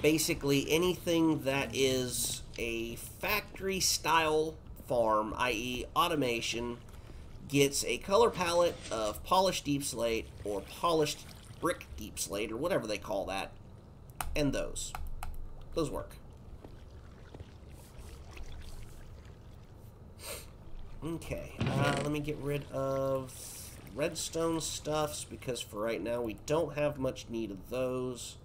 Basically anything that is a factory-style farm, i.e. automation, gets a color palette of polished deep slate, or polished brick deep slate, or whatever they call that, and those work. Okay, let me get rid of redstone stuffs, because for right now we don't have much need of those.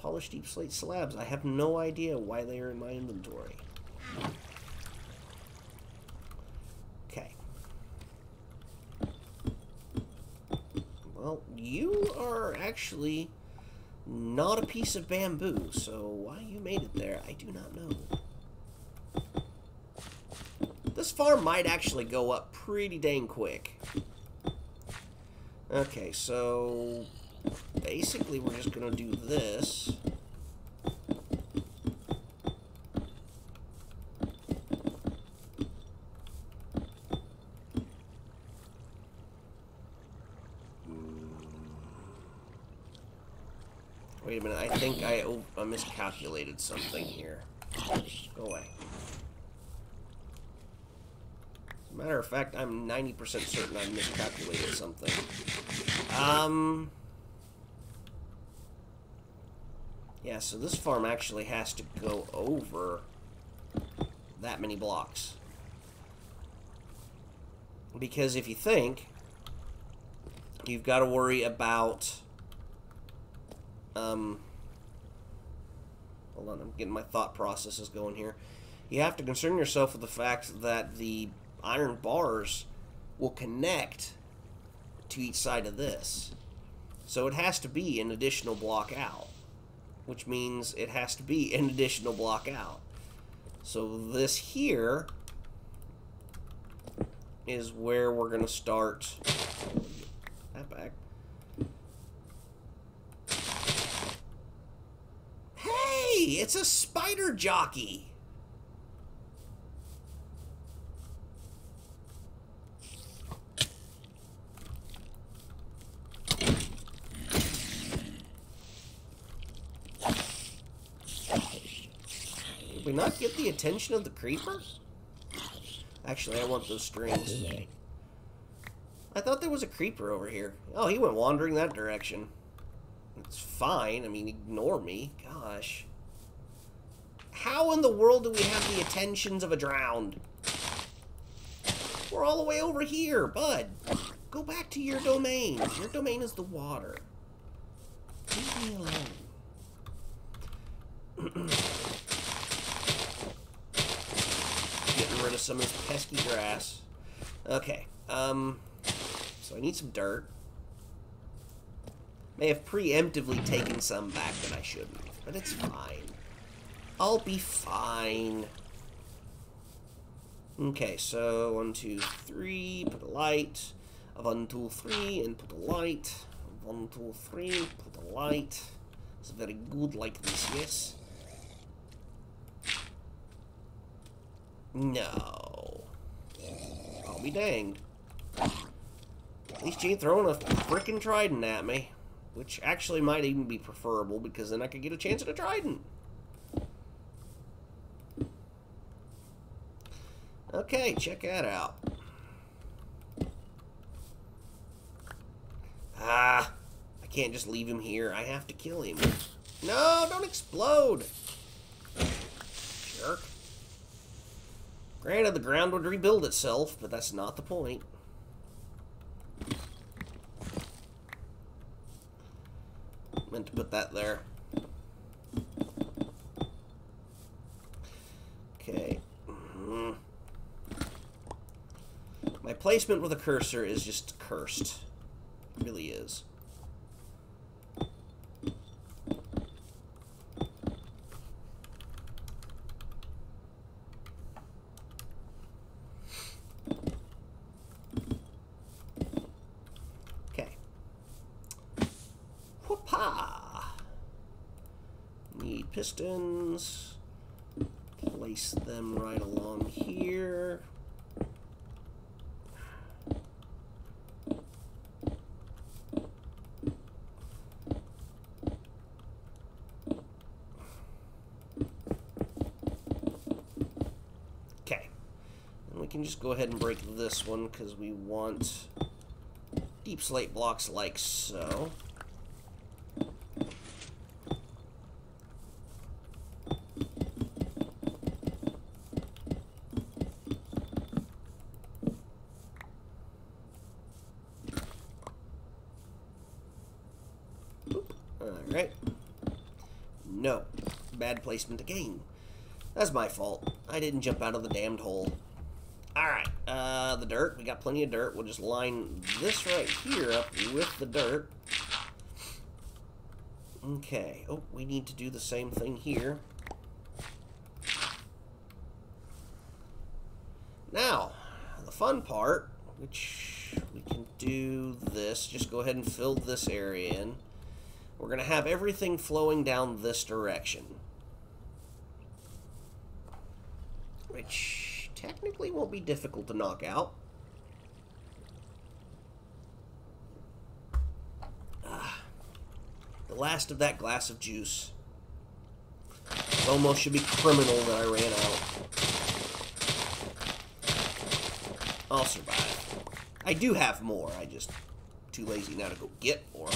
Polished deep slate slabs. I have no idea why they are in my inventory. Okay. Well, you are actually not a piece of bamboo, so why you made it there, I do not know. This farm might actually go up pretty dang quick. Okay, so basically we're just gonna do this. Wait a minute, I think I miscalculated something here. Go away. Matter of fact, I'm 90% certain I miscalculated something. Yeah, so this farm actually has to go over that many blocks. Because if you think, you've got to worry about... hold on, I'm getting my thought processes going here. You have to concern yourself with the fact that the iron bars will connect to each side of this. So it has to be an additional block out, which means it has to be an additional block out. So this here is where we're going to start. That back. Hey, it's a spider jockey. Did we not get the attention of the creeper? Actually, I want those strings. I thought there was a creeper over here. Oh, he went wandering that direction. It's fine. I mean, ignore me. Gosh. How in the world do we have the attentions of a drowned? We're all the way over here, bud. Go back to your domain. Your domain is the water. Leave me alone. Getting rid of some of this pesky grass. Okay. So I need some dirt. May have preemptively taken some back that I shouldn't, but it's fine. I'll be fine. Okay, so 1, 2, 3, put a light. 1, 2, 3, and put a light. 1, 2, 3, put a light. It's very good like this, yes? No. I'll be danged. At least you ain't throwing a frickin' trident at me. Which actually might even be preferable, because then I could get a chance at a trident. Okay, check that out. Ah, I can't just leave him here. I have to kill him. No, don't explode! Jerk. Granted, the ground would rebuild itself, but that's not the point. Meant to put that there. Okay. My placement with a cursor is just cursed. It really is. Okay. Whoopah! Need pistons. Place them right along here. Can just go ahead and break this one because we want deep slate blocks like so. Alright. No. Bad placement again. That's my fault. I didn't jump out of the damned hole. Alright, the dirt. We got plenty of dirt. We'll just line this right here up with the dirt. Okay. Oh, we need to do the same thing here. Now, the fun part, which we can do this. Just go ahead and fill this area in. We're going to have everything flowing down this direction. Which technically won't be difficult to knock out. The last of that glass of juice. It almost should be criminal that I ran out. I'll survive. I do have more. I just too lazy now to go get more.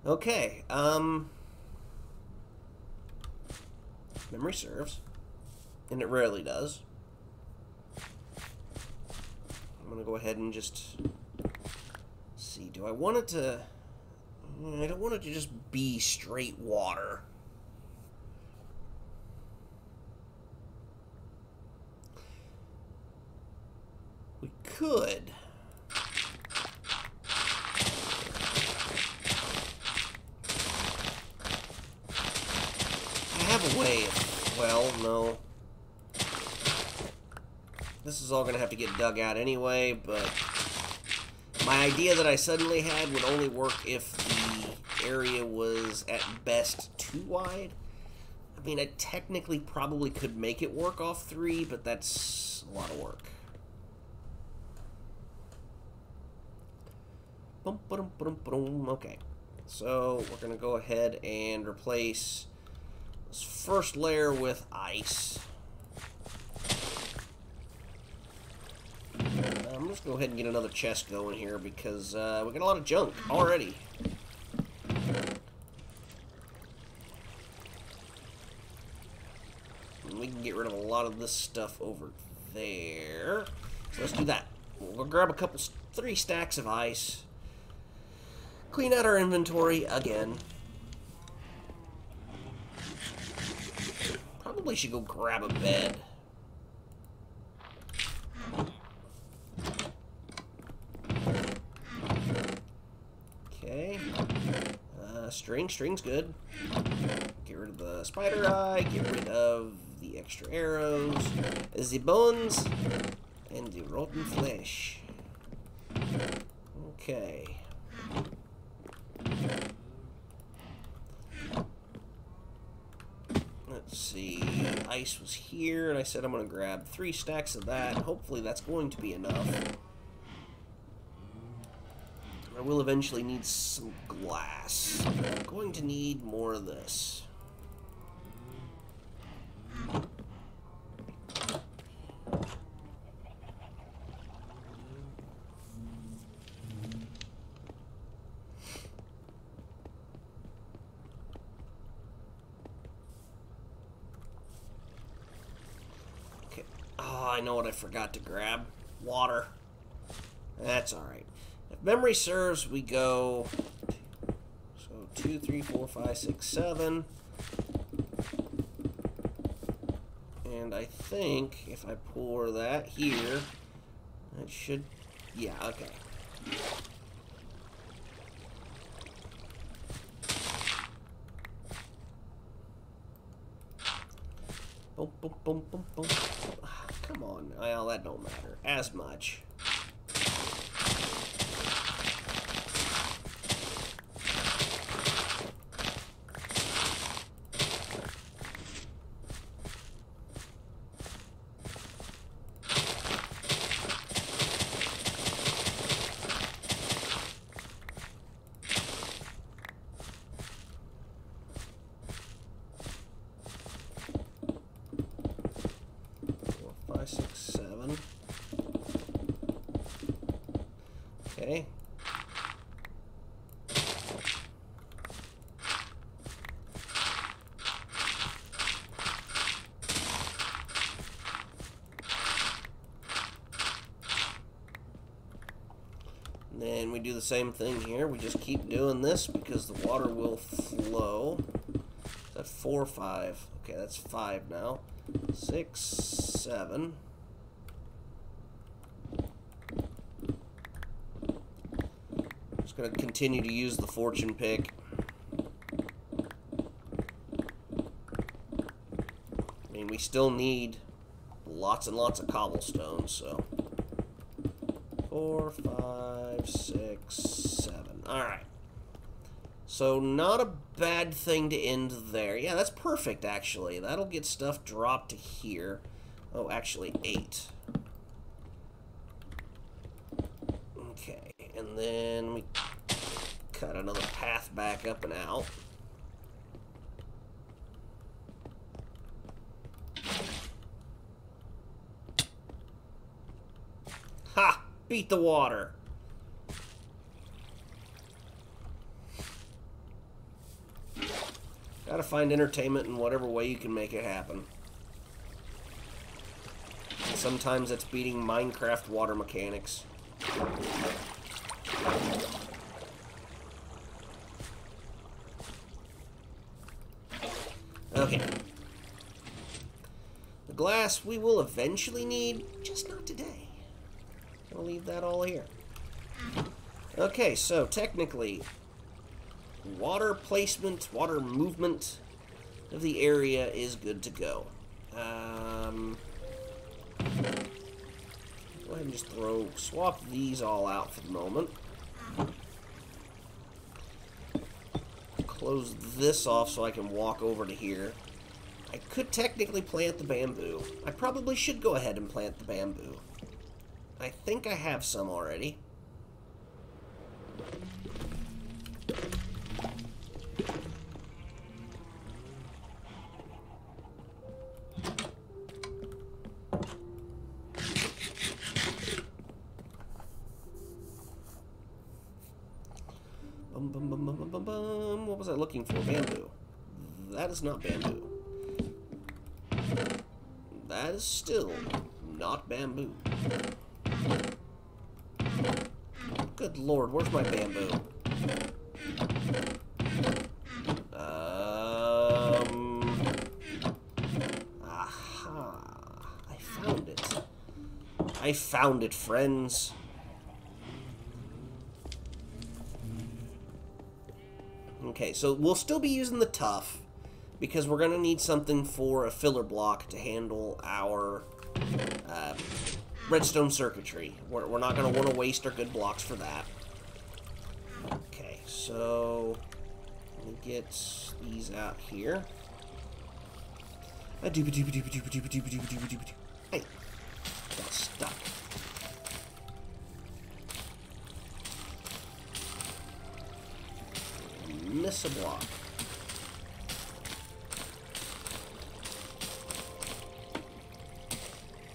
Okay, memory serves, and it rarely does. I'm gonna go ahead and just see, do I want it to, I don't want it to just be straight water. We could. Way. Well, no. This is all going to have to get dug out anyway, but my idea that I suddenly had would only work if the area was at best too wide. I mean, I technically probably could make it work off 3, but that's a lot of work. Okay, so we're going to go ahead and replace this first layer with ice. I'm just going to go ahead and get another chest going here because we got a lot of junk already. And we can get rid of a lot of this stuff over there. So let's do that. We'll grab a couple, 3 stacks of ice. Clean out our inventory again. Probably should go grab a bed. Okay. String's good. Get rid of the spider eye. Get rid of the extra arrows. The bones. And the rotten flesh. Okay. Let's see. Ice was here, and I said I'm going to grab 3 stacks of that. Hopefully that's going to be enough. I will eventually need some glass. I'm going to need more of this. Okay. Oh, I know what I forgot to grab. Water. That's alright. If memory serves, we go... So, 2, 3, 4, 5, 6, 7... And I think if I pour that here, it should... Yeah, okay. Boom, boom, boom, boom, boom. Come on. Well, that don't matter as much. Okay. And then we do the same thing here. We just keep doing this because the water will flow. That's 4, 5. Okay, that's 5 now. 6, 7. Going to continue to use the fortune pick. I mean, we still need lots and lots of cobblestone, so 4, 5, 6, 7. Alright. So, not a bad thing to end there. Yeah, that's perfect, actually. That'll get stuff dropped to here. Oh, actually, 8. Okay, and then we cut another path back up and out. Ha! Beat the water. Gotta find entertainment in whatever way you can make it happen. And sometimes it's beating Minecraft water mechanics. Okay. The glass we will eventually need, just not today. I'll leave that all here. Okay, so technically, water placement, water movement of the area is good to go. Go ahead and just swap these all out for the moment. Close this off so I can walk over to here. I could technically plant the bamboo. I probably should go ahead and plant the bamboo. I think I have some already. What was I looking for? Bamboo. That is not bamboo. That is still not bamboo. Good lord, where's my bamboo? Aha. I found it. I found it, friends. Okay, so we'll still be using the tough because we're going to need something for a filler block to handle our redstone circuitry. We're not going to want to waste our good blocks for that. Okay, so let me get these out here. Hey, got stuck. Miss a block.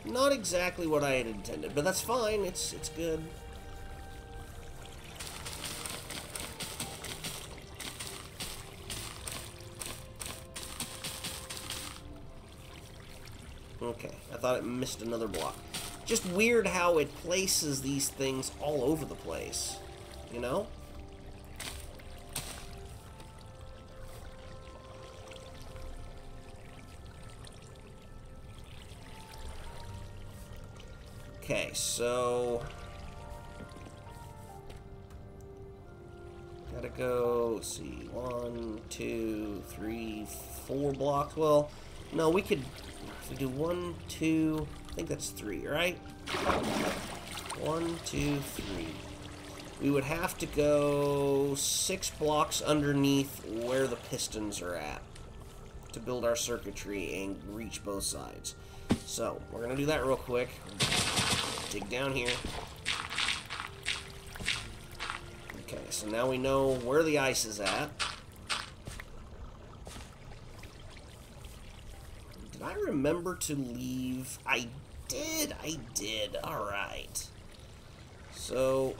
Not exactly what I had intended, but that's fine. It's good. Okay, I thought it missed another block. Just weird how it places these things all over the place, you know? Okay, so gotta go, let's see, 1, 2, 3, 4 blocks. Well, no, we could, if we do 1, 2, I think that's 3, right? 1, 2, 3. We would have to go 6 blocks underneath where the pistons are at to build our circuitry and reach both sides. So, we're gonna do that real quick. Dig down here. Okay, so now we know where the ice is at. Did I remember to leave? I did. Alright. So...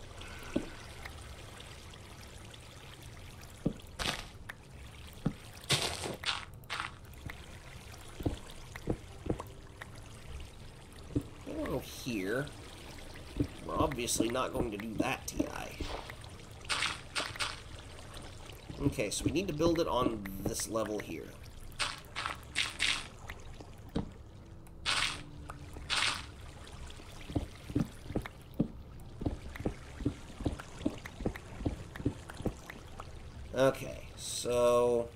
we'll go here. We're obviously not going to do that, TI. Okay, so we need to build it on this level here. Okay, so...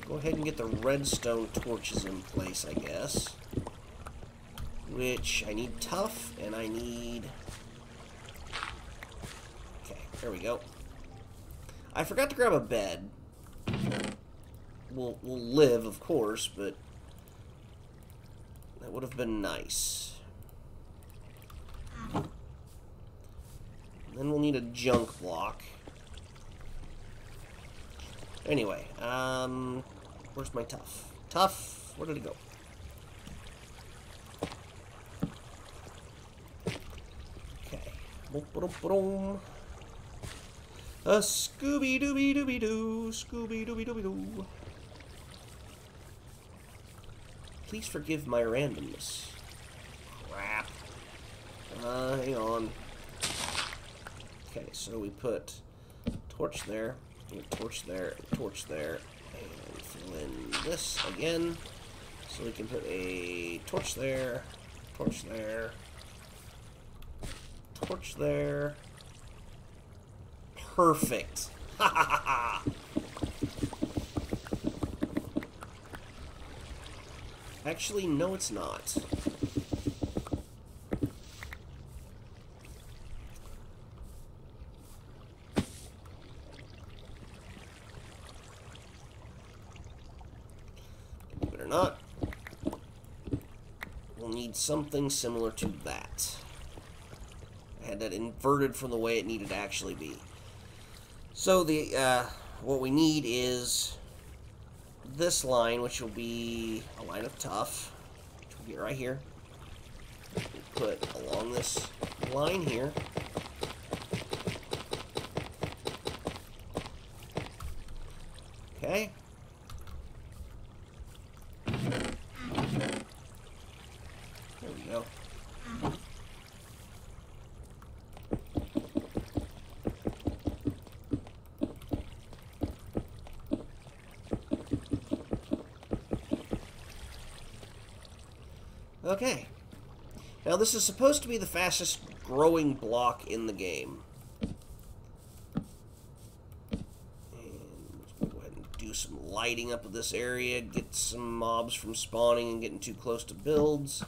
go ahead and get the redstone torches in place, I guess. Which I need tough, and I need... okay, there we go. I forgot to grab a bed. We'll live, of course, but that would have been nice. And then we'll need a junk block. Anyway, where's my tough? Tough, where did it go? Boom. A Scooby-Dooby-Dooby-Doo, Scooby-Dooby-Dooby-Doo. Please forgive my randomness. Crap. Hang on. Okay, so we put torch there, torch there, torch there, and fill in this again. So we can put a torch there, torch there, torch there. Perfect. Ha ha ha ha. Actually, no, it's not. Believe it or not, we'll need something similar to that. I had that inverted from the way it needed to actually be. So the what we need is this line, which will be a line of tough, which will get right here. We'll put along this line here. Okay. There we go. Okay. Now this is supposed to be the fastest growing block in the game. And let's go ahead and do some lighting up of this area, get some mobs from spawning and getting too close to builds.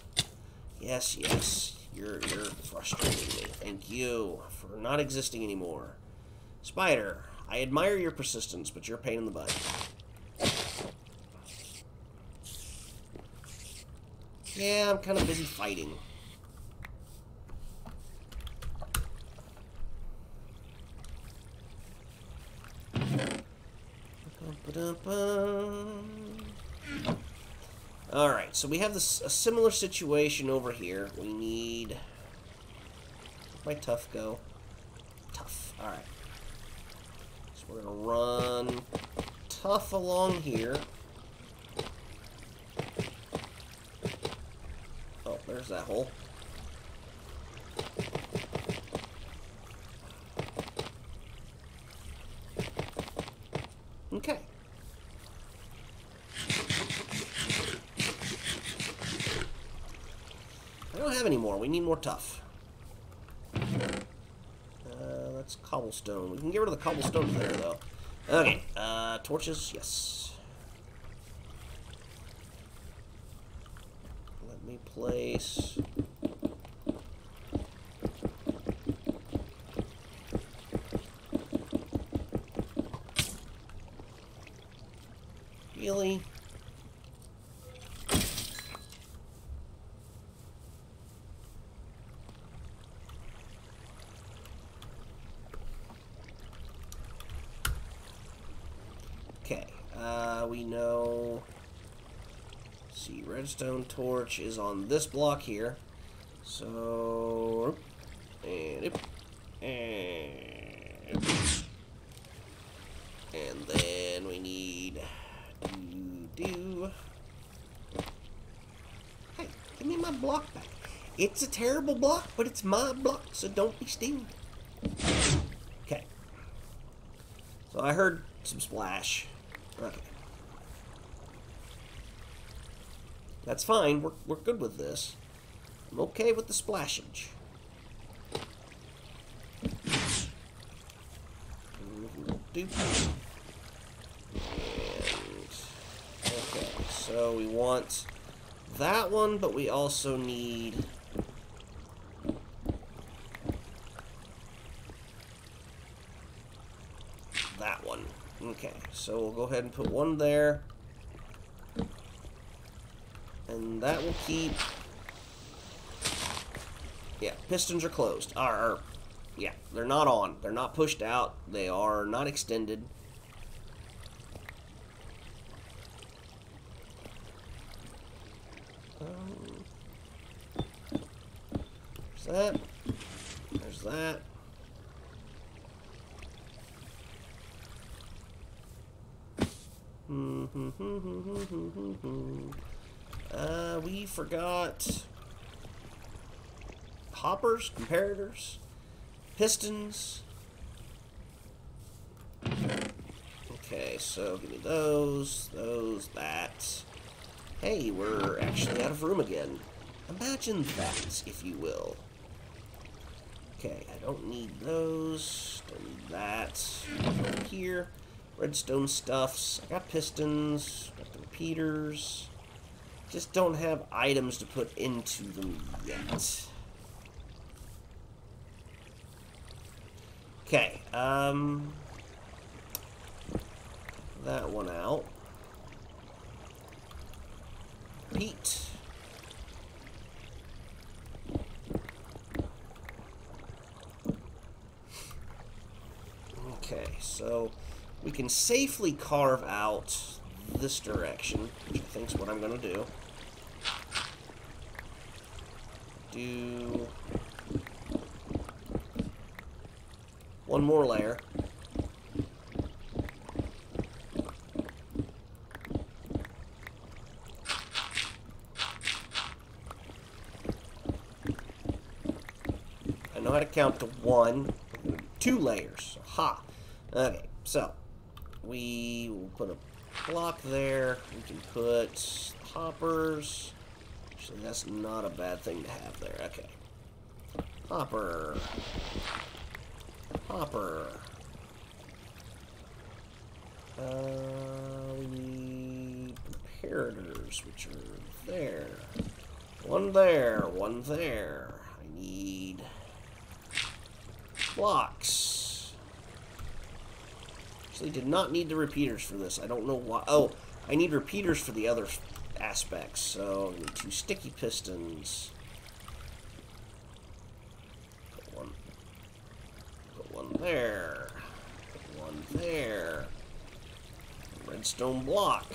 Yes, yes. You're frustrating me. Thank you for not existing anymore. Spider, I admire your persistence, but you're a pain in the butt. Yeah, I'm kind of busy fighting. Alright, so we have a similar situation over here. We need... Where'd my tough go? Tough. Alright. So we're going to run tough along here. Oh, there's that hole. Okay. I don't have any more. We need more tough. That's cobblestone. We can get rid of the cobblestone there, though. Okay. Torches? Yes. Let me place... Really? Okay, we know... Let's see, redstone torch is on this block here. So... And then we need... Hey, give me my block back. It's a terrible block, but it's my block, so don't be stealing it. Okay. So I heard some splash. Okay. That's fine. We're good with this. I'm okay with the splashage. Okay, so we want that one, but we also need that one. Okay, so we'll go ahead and put one there. And that will keep... Yeah, pistons are closed. Yeah, they're not on. They're not pushed out. They are not extended. There's that. There's that. We forgot hoppers, comparators, pistons. Okay, so give me those, that. Hey, we're actually out of room again. Imagine that, if you will. Okay, I don't need those. Don't need that. Over here. Redstone stuffs. I got pistons. Got the repeaters. Just don't have items to put into them yet. Okay, that one out. Repeat. Okay, so we can safely carve out this direction, which I think is what I'm going to do. Do one more layer. I know how to count to one. 2 layers. Ha! Okay, so we will put a block there. We can put hoppers. Actually, that's not a bad thing to have there. Okay. Hopper. Hopper. We need comparators, which are there. 1 one there, one there. I need blocks. Actually, did not need the repeaters for this. I don't know why. Oh, I need repeaters for the other aspects. So I need 2 sticky pistons. Put one there. Put one there. Redstone block.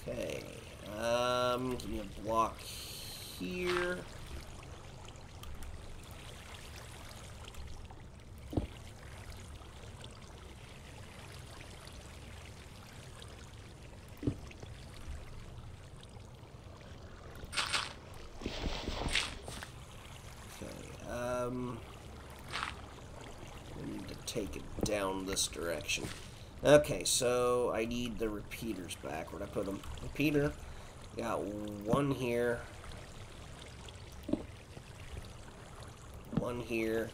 Okay. Give me a block here. I need to take it down this direction. Okay, so I need the repeaters back. Where'd I put them? Repeater. Got one here. One here.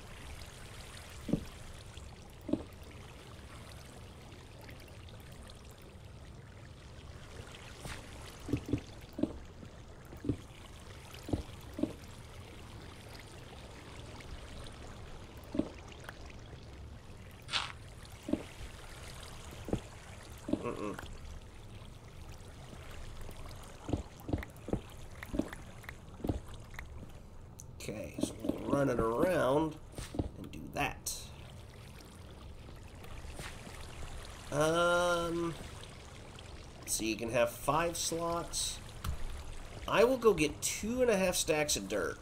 Okay, so we'll run it around and do that. So you can have 5 slots. I will go get 2.5 stacks of dirt.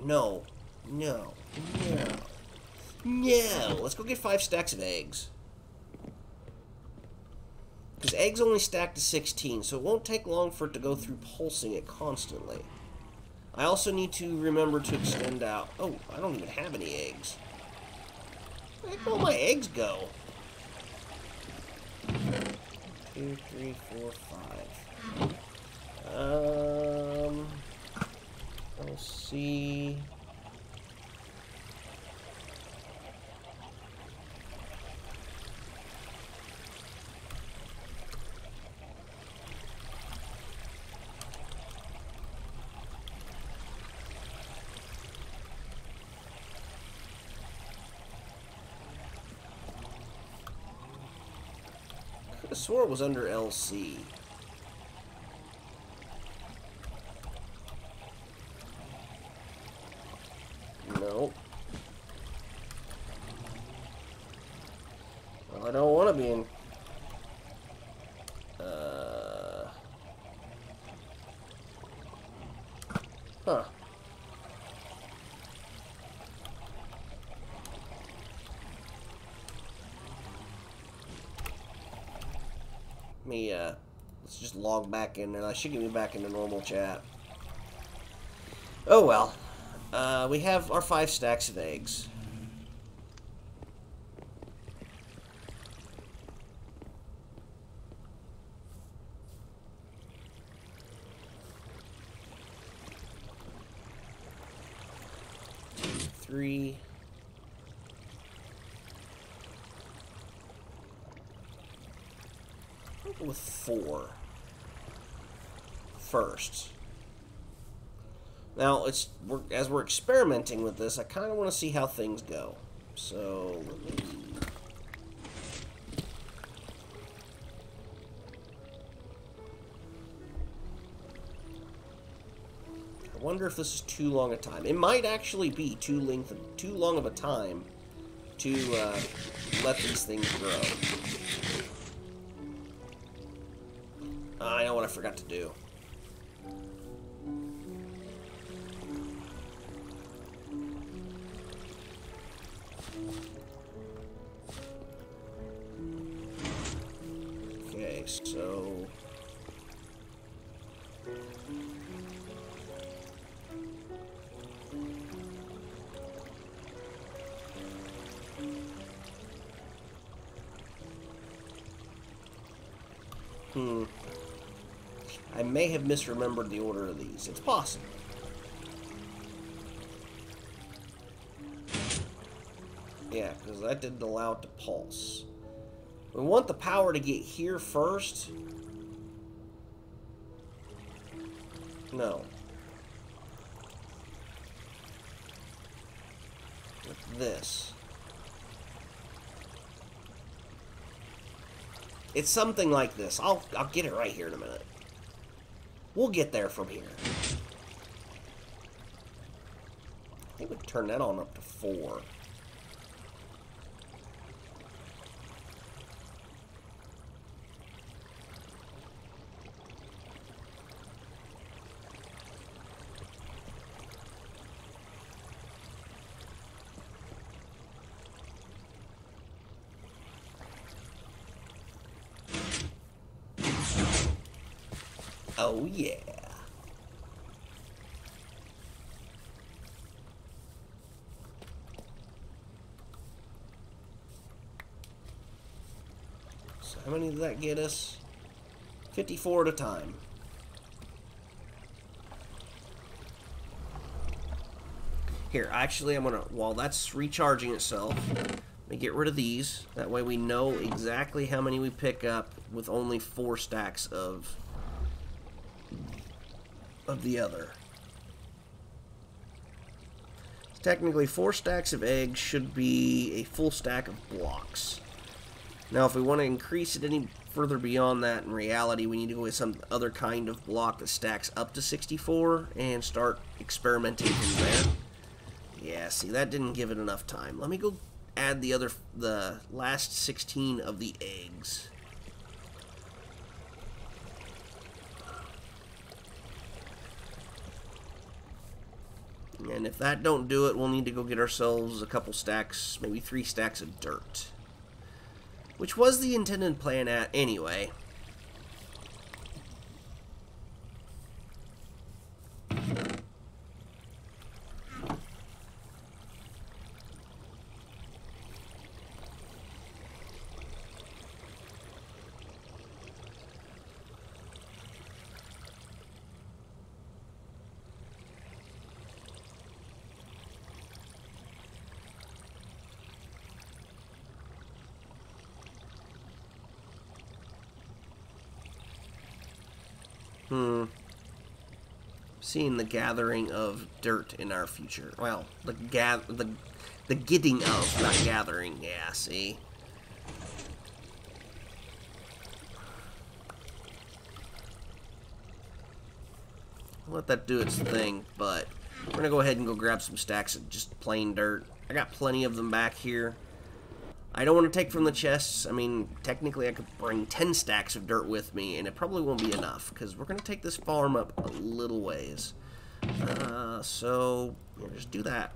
No. No. No. No. Let's go get 5 stacks of eggs. Because eggs only stack to 16, so it won't take long for it to go through pulsing it constantly. I also need to remember to extend out... Oh, I don't even have any eggs. Where did all my eggs go? 2, 3, 4, 5. Let's see... I swore it was under LC. Nope. Well, I don't want to be in... Huh. Let's just log back in, and I should get me back into normal chat. Oh well. We have our 5 stacks of eggs. Three. I'll go with 4 first. Now, as we're experimenting with this, I kind of want to see how things go. So, let me... I wonder if this is too long a time. It might actually be too long of a time to let these things grow. I know what I forgot to do. Okay, so... I may have misremembered the order of these. It's possible. Yeah, because that didn't allow it to pulse. We want the power to get here first, No. With this. It's something like this. I'll get it right here in a minute. We'll get there from here. I think we can turn that on up to 4. Oh, yeah. So how many did that get us? 54 at a time. Here, actually, I'm gonna, while that's recharging itself, let me get rid of these. That way we know exactly how many we pick up with only 4 stacks of the other. Technically, 4 stacks of eggs should be a full stack of blocks. Now, if we want to increase it any further beyond that, in reality, we need to go with some other kind of block that stacks up to 64 and start experimenting from there. Yeah, see, that didn't give it enough time. Let me go add the last 16 of the eggs. And if that don't do it, we'll need to go get ourselves a couple stacks, maybe 3 stacks of dirt. Which was the intended plan anyway. Seeing the gathering of dirt in our future. Well, the getting of, not gathering. Yeah, see? I'll let that do its thing, but we're going to go ahead and go grab some stacks of just plain dirt. I got plenty of them back here. I don't want to take from the chests. I mean, technically I could bring 10 stacks of dirt with me, and it probably won't be enough, because we're going to take this farm up a little ways. So, yeah, just do that.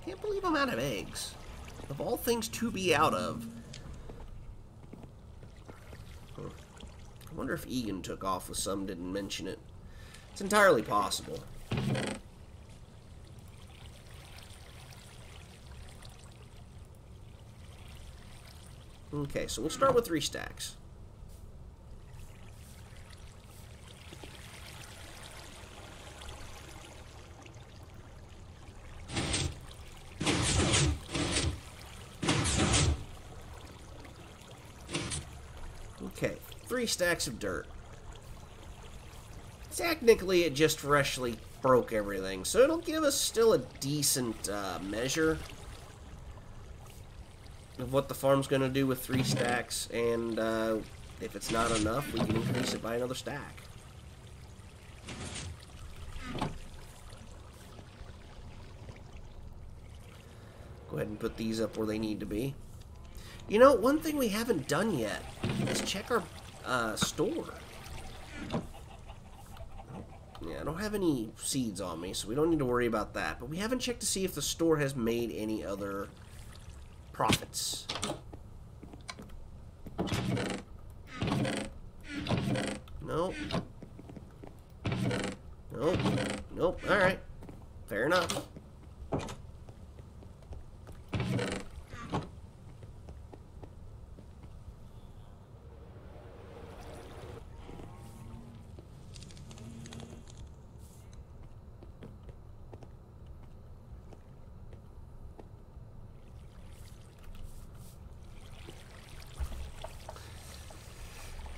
Can't believe I'm out of eggs. Of all things to be out of. I wonder if Egan took off with some, didn't mention it. It's entirely possible. Okay, so we'll start with 3 stacks. Okay, 3 stacks of dirt. Technically, it just freshly broke everything, so it'll give us still a decent measure of what the farm's going to do with 3 stacks, and if it's not enough, we can increase it by another stack. Go ahead and put these up where they need to be. You know, one thing we haven't done yet is check our store. Yeah, I don't have any seeds on me, so we don't need to worry about that. But we haven't checked to see if the store has made any other profits. Nope. Nope. Nope. Alright. Fair enough.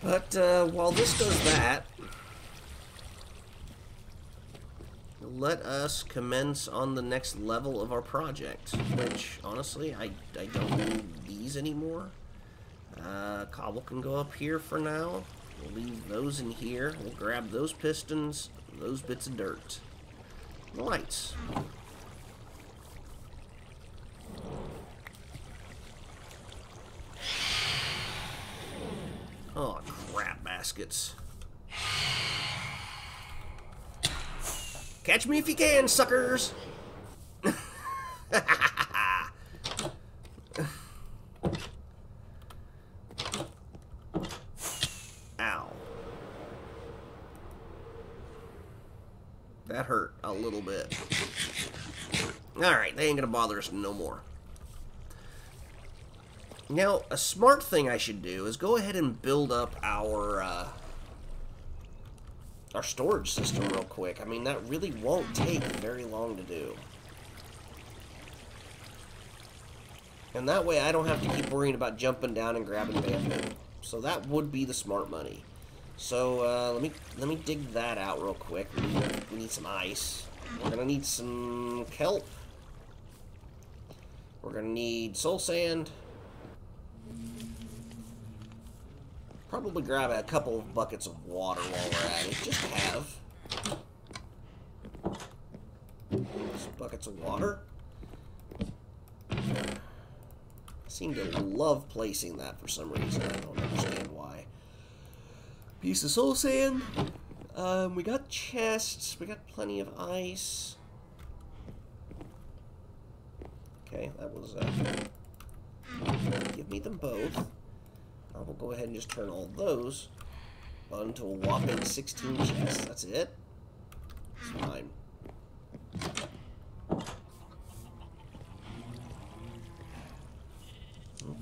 But while this does that, let us commence on the next level of our project, which, honestly, I don't need these anymore. Cobble can go up here for now. We'll leave those in here. We'll grab those pistons, those bits of dirt. The lights. Oh, crap baskets. Catch me if you can, suckers! Ow. That hurt a little bit. Alright, they ain't gonna bother us no more. Now, a smart thing I should do is go ahead and build up our storage system real quick. I mean, that really won't take very long to do. And that way I don't have to keep worrying about jumping down and grabbing bamboo. So that would be the smart money. So let me dig that out real quick. We need some ice. We're gonna need some kelp. We're gonna need soul sand. Probably grab a couple of buckets of water while we're at it, just to have. Just buckets of water. I seem to love placing that for some reason. I don't understand why. Piece of soul sand. We got chests. We got plenty of ice. Okay, that was give me them both. I will go ahead and just turn all those onto a whopping 16 chests. That's it. It's fine.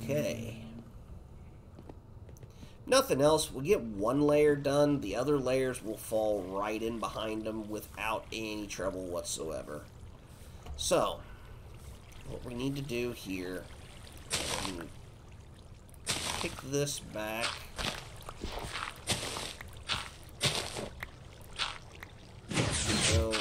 Okay. Nothing else. We'll get one layer done. The other layers will fall right in behind them without any trouble whatsoever. So, what we need to do here, pick this back. So,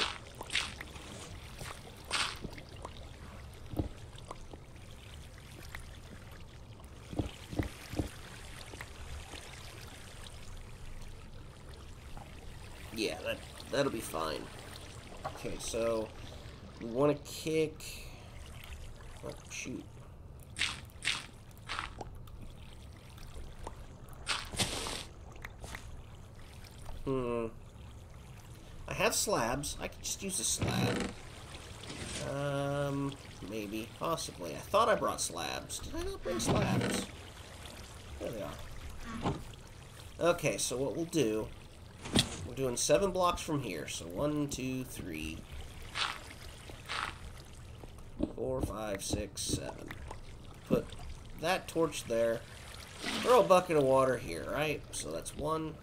yeah, that'll be fine. Okay, so we want to kick. Oh, shoot. I have slabs. I could just use a slab. Maybe. Possibly. I thought I brought slabs. Did I not bring slabs? There they are. Okay, so what we'll do... We're doing 7 blocks from here. So 1, 2, 3... 4, 5, 6, 7. Put that torch there. Throw a bucket of water here, right? So that's 1,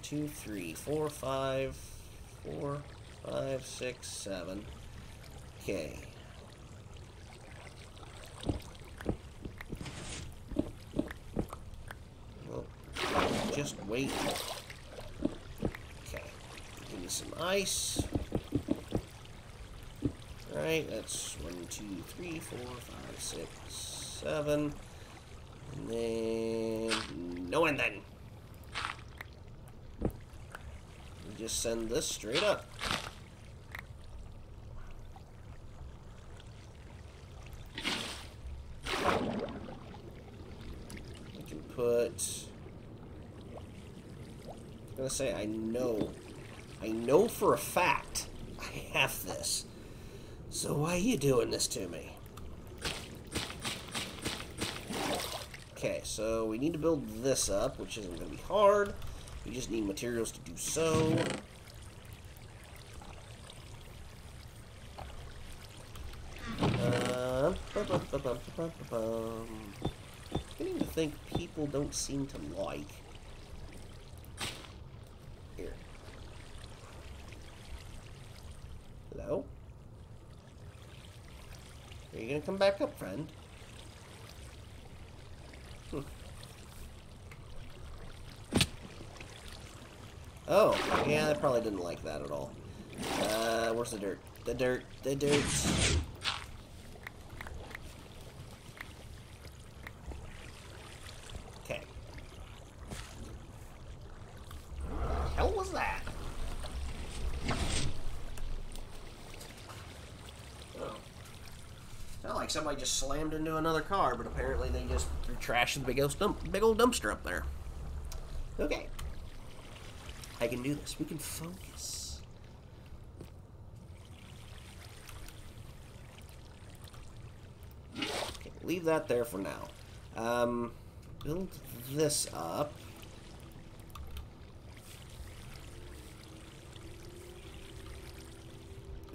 2, 3, 4, 5, 4, 5, 6, 7. Okay. Well, just wait. Okay. Give me some ice. Right, that's 1, 2, 3, 4, 5, 6, 7. And then... No, and then... We just send this straight up. We can put... I'm gonna say, I know for a fact I have this. So why are you doing this to me? Okay, so we need to build this up, which isn't going to be hard. We just need materials to do so. I'm beginning to think people don't seem to like. Here. Hello? Are you gonna come back up, friend? Oh, yeah, I probably didn't like that at all. Where's the dirt? The dirt, the dirt. Okay. What the hell was that? Oh. Sounded like somebody just slammed into another car, but apparently they just trashed the big old dumpster up there. Okay. I can do this. We can focus. Okay, leave that there for now. Build this up.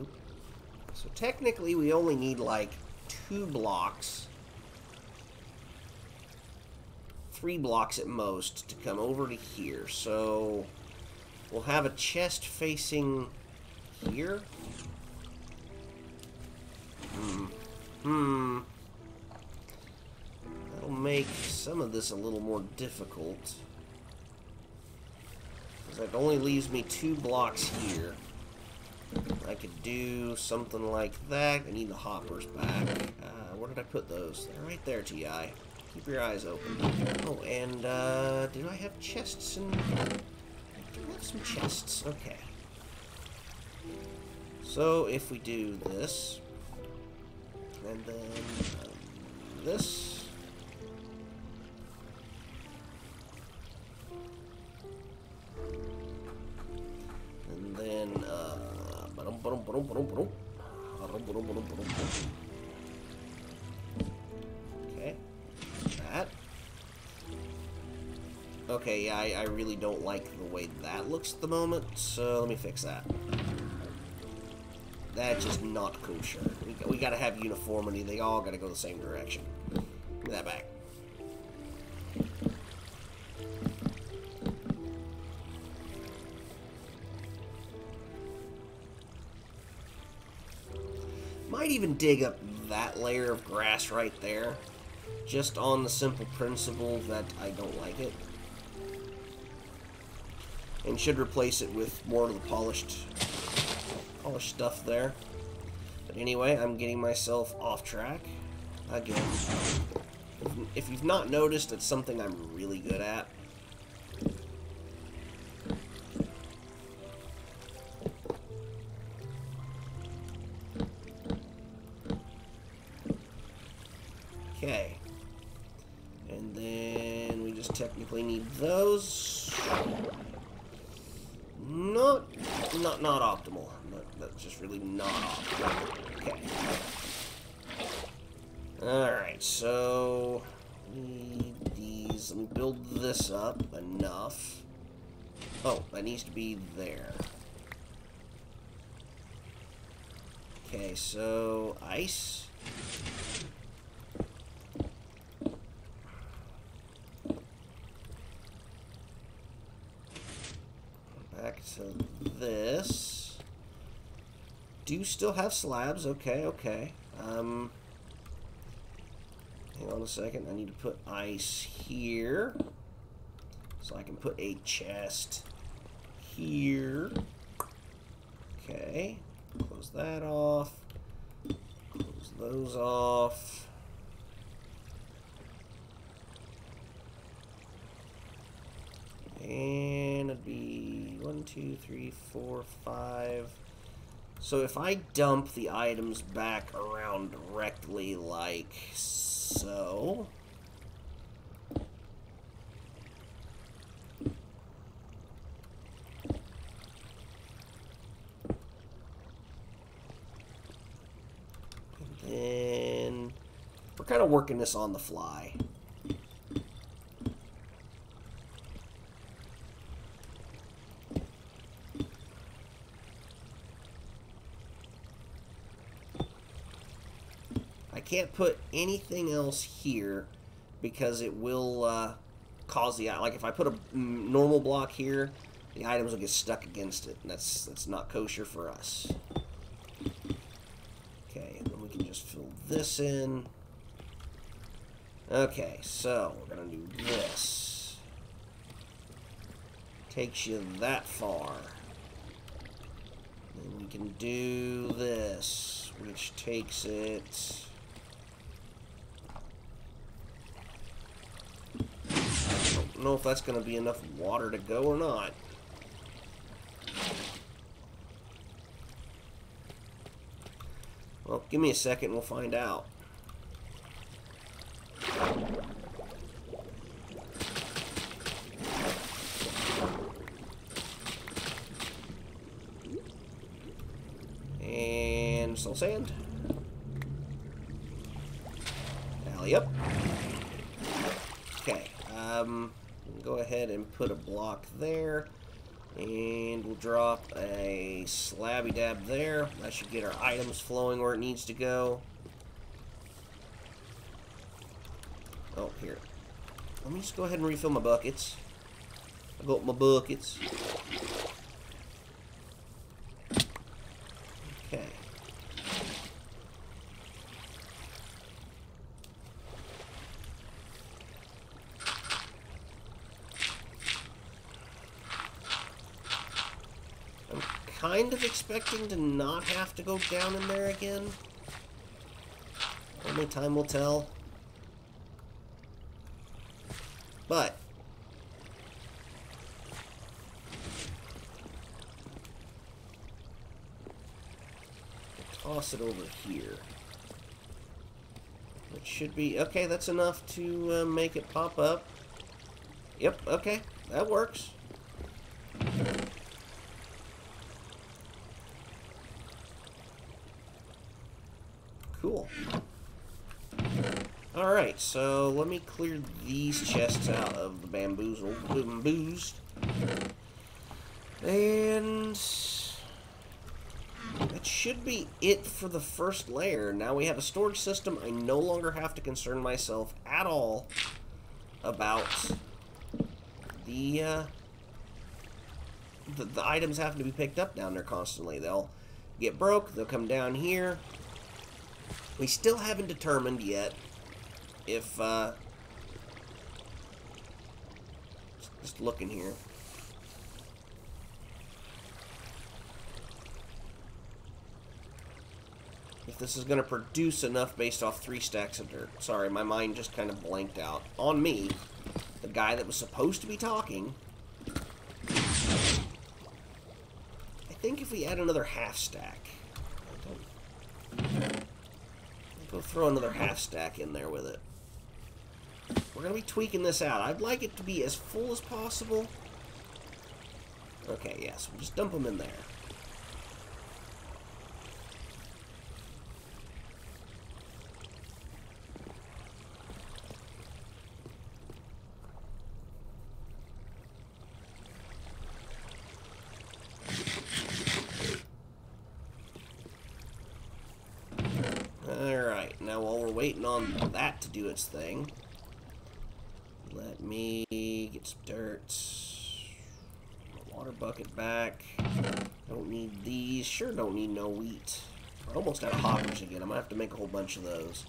Oop. So technically we only need like 2 blocks. 3 blocks at most to come over to here. So we'll have a chest facing here. That'll make some of this a little more difficult. Because that only leaves me 2 blocks here. I could do something like that. I need the hoppers back. Where did I put those? They're right there, TI. Keep your eyes open. Oh, and, do I have chests in... I do have some chests. Okay. So, if we do this... And then... this... And then, okay. That. Okay, yeah, I really don't like the way that looks at the moment, so let me fix that. That's just not kosher. We gotta have uniformity. They all gotta go the same direction. Give me that back. Might even dig up that layer of grass right there, just on the simple principle that I don't like it. And should replace it with more of the polished stuff there. But anyway, I'm getting myself off track again. If you've not noticed, it's something I'm really good at. Okay. And then we just technically need those. Not optimal. That's just really not optimal. Okay. Alright, so need these. Let me build this up enough. Oh, that needs to be there. Okay, so ice. Back to this. Do still have slabs. Okay, okay. Hang on a second. I need to put ice here. So I can put a chest here. Okay. Close that off. Close those off. And it'd be 1, 2, 3, 4, 5. So if I dump the items back around directly like so. And then we're kind of working this on the fly. Can't put anything else here because it will cause the, like if I put a normal block here, the items will get stuck against it, and that's not kosher for us. Okay, and then we can just fill this in. Okay, so we're gonna do this. takes you that far. Then we can do this, which takes it... I don't know if that's going to be enough water to go or not. Well, give me a second and we'll find out. And still sand. Alley up. Okay. Go ahead and put a block there. And we'll drop a slabby dab there. That should get our items flowing where it needs to go. Oh, here. Let me just go ahead and refill my buckets. I got my buckets. Okay. Kind of expecting to not have to go down in there again. Only time will tell. But toss it over here. It should be okay. That's enough to make it pop up. Yep. Okay, that works. Cool. Alright, so let me clear these chests out of the bamboozed. And that should be it for the first layer. Now we have a storage system. I no longer have to concern myself at all about the items having to be picked up down there constantly. They'll get broke, they'll come down here. We still haven't determined yet if, just looking here. If this is going to produce enough based off 3 stacks of dirt. Sorry, my mind just kind of blanked out. On me, the guy that was supposed to be talking. I think if we add another half stack. Go throw another half stack in there with it. We're going to be tweaking this out. I'd like it to be as full as possible. Okay, yes. We'll just dump them in there. Alright, now while we're waiting on that to do its thing, let me get some dirt. Water bucket back. Don't need these. Sure don't need no wheat. We're almost out of hoppers again. I'm gonna have to make a whole bunch of those.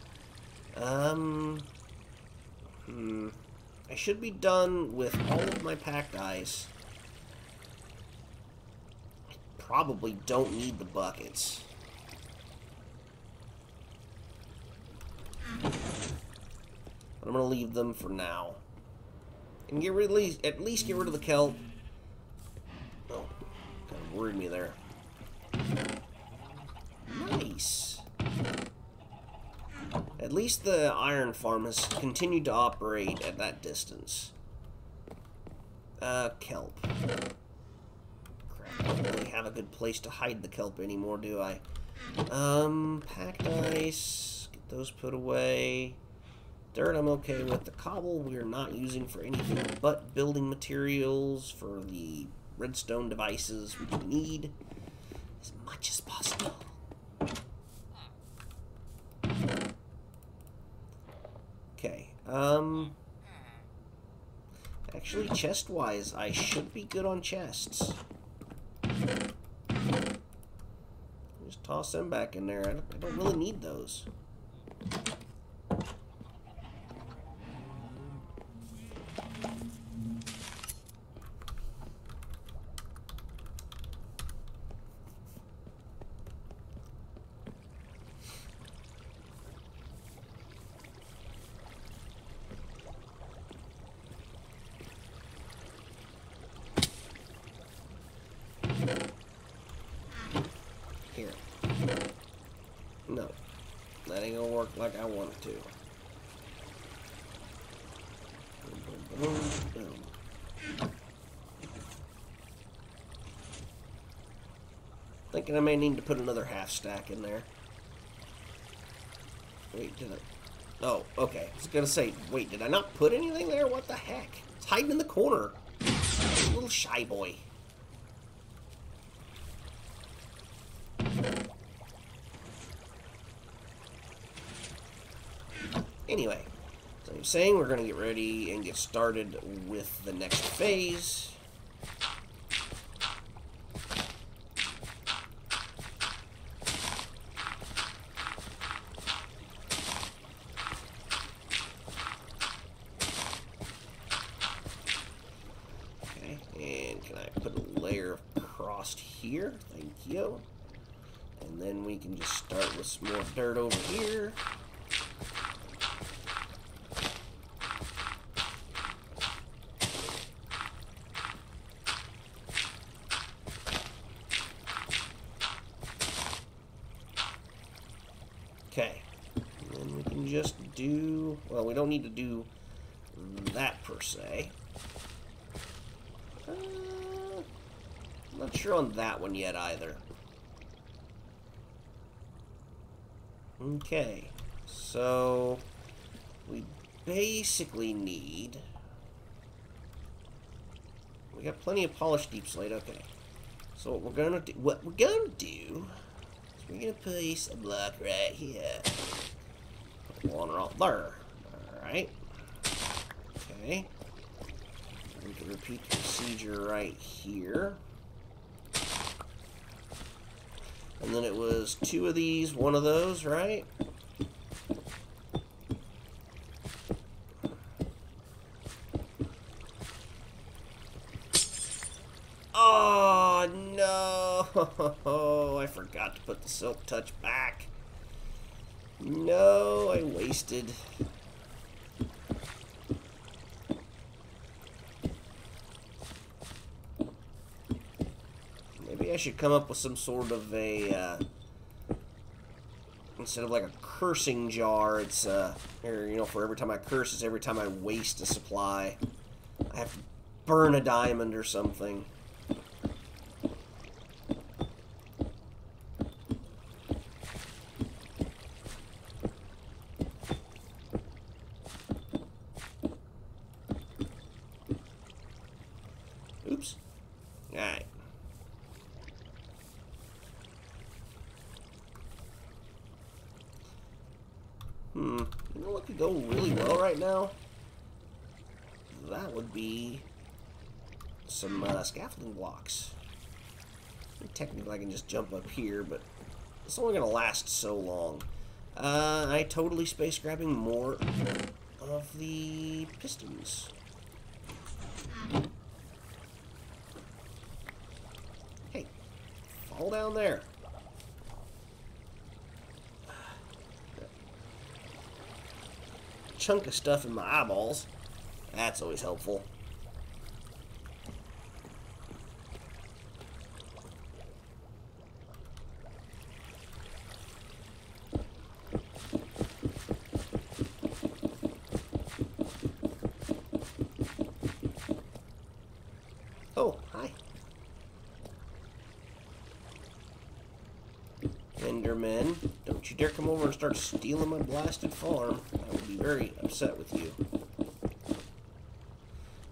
I should be done with all of my packed ice. I probably don't need the buckets. But I'm going to leave them for now. And get rid of, at least get rid of the kelp. Oh, kind of worried me there. Nice. At least the iron farm has continued to operate at that distance. Kelp. Crap, I don't really have a good place to hide the kelp anymore, do I? Packed ice. Get those put away. Dirt I'm okay with. The cobble we're not using for anything but building materials for the redstone devices, which we need as much as possible. Okay, actually, chest-wise, I should be good on chests. Just toss them back in there. I don't really need those. ain't gonna work like I want it to. Boom, boom, boom, boom. Thinking I may need to put another half stack in there. Wait, did I? Oh, okay. I was gonna say, wait, did I not put anything there? What the heck? It's hiding in the corner. Little shy boy. Anyway, so I'm saying we're gonna get ready and get started with the next phase. Here, thank you. And then we can just start with some more dirt over here. Okay. And then we can just do, well, we don't need to do that per se. Not sure on that one yet either. Okay, so we basically need, we got plenty of polished deep slate. Okay, so what we're gonna do, is we're gonna place a block right here, put one right there. All right. Okay, we can repeat the procedure right here. And then it was 2 of these, 1 of those, right? Oh, no! I forgot to put the silk touch back. No, I wasted. I should come up with some sort of a, instead of like a cursing jar, it's, or, you know, for every time I curse, it's every time I waste a supply. I have to burn a diamond or something. Oops. Alright. You know what could go really well right now? That would be some scaffolding blocks. Technically, I can just jump up here, but it's only going to last so long. I totally space grabbing more of the pistons. Hey, fall down there. Chunk of stuff in my eyeballs. That's always helpful. Oh, hi. Endermen, don't you dare come over and start stealing my blasted farm. I will be very upset with you.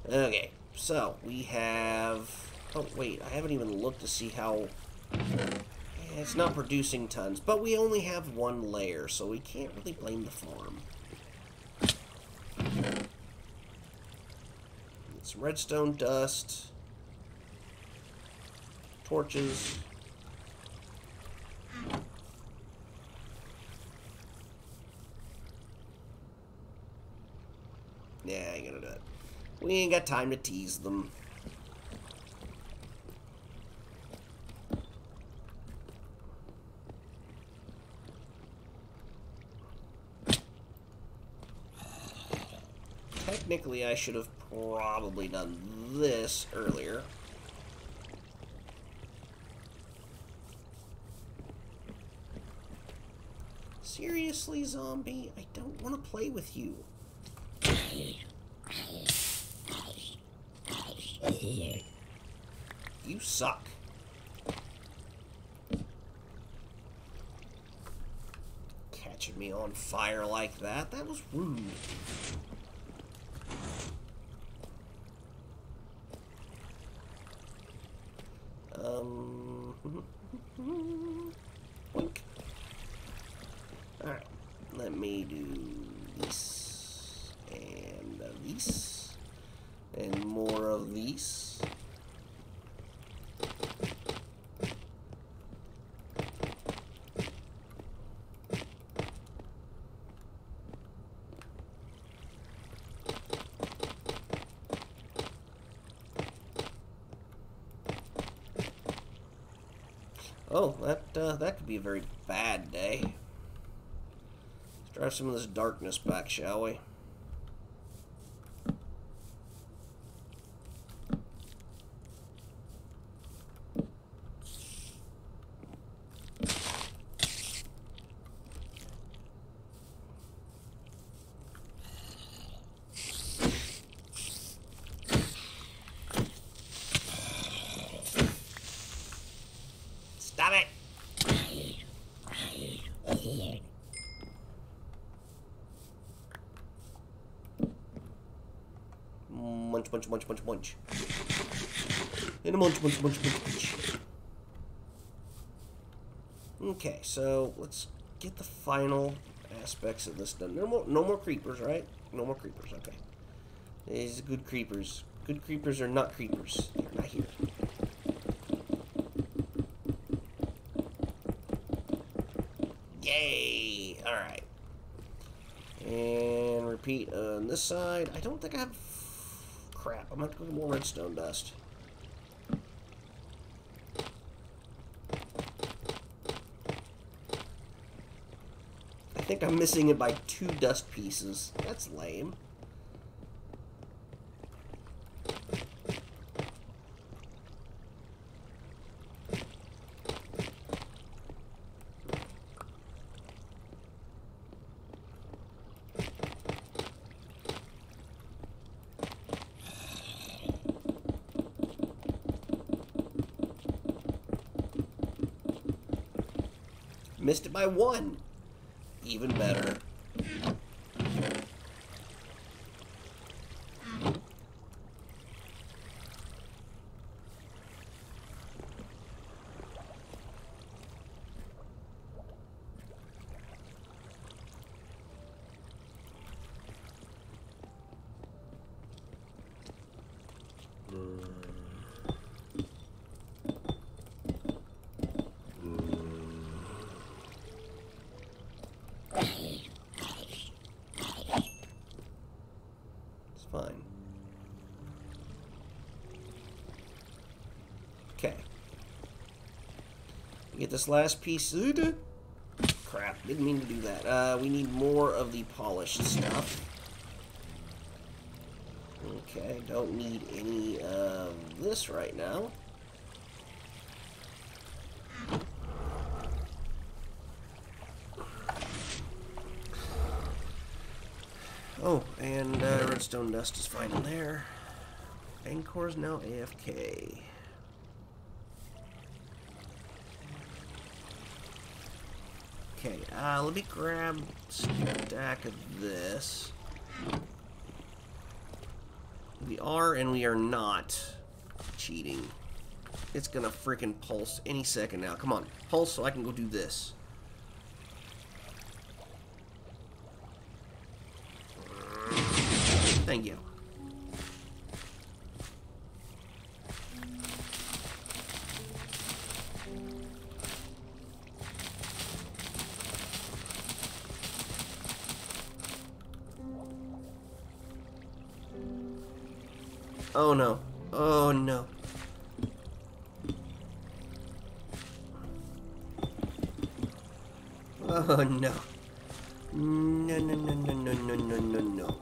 Okay, so we have... Oh, wait, I haven't even looked to see how... Yeah, it's not producing tons, but we only have 1 layer, so we can't really blame the farm. It's redstone dust. Torches. Yeah, I ain't gonna do it. We ain't got time to tease them. Technically, I should have probably done this earlier. Seriously, zombie? I don't want to play with you. You suck. Catching me on fire like that? That was rude. Boink. Alright, let me do this, and this, and more of these. Oh, that could be a very bad day. Let's drive some of this darkness back, shall we? Stop it! Munch, munch, munch, munch, munch. And a munch, munch, munch, munch, munch. Okay, so let's get the final aspects of this done. No more creepers, right? No more creepers, okay. These are good creepers. Good creepers are not creepers. They're not here. Yay! Alright. And repeat on this side. I don't think I have... Crap, I'm going to have to go get more redstone dust. I think I'm missing it by 2 dust pieces. That's lame. Missed it by 1. Even better. Fine. Okay. Get this last piece. Crap, didn't mean to do that. We need more of the polished stuff. Okay, don't need any of this right now. Oh, and redstone dust is fine in there. Anchor's now AFK. Okay, let me grab a stack of this. We are and we are not cheating. It's gonna freaking pulse any second now. Come on, pulse so I can go do this. Thank you. Oh no. Oh no. Oh no. No, no, no, no, no, no, no, no, no.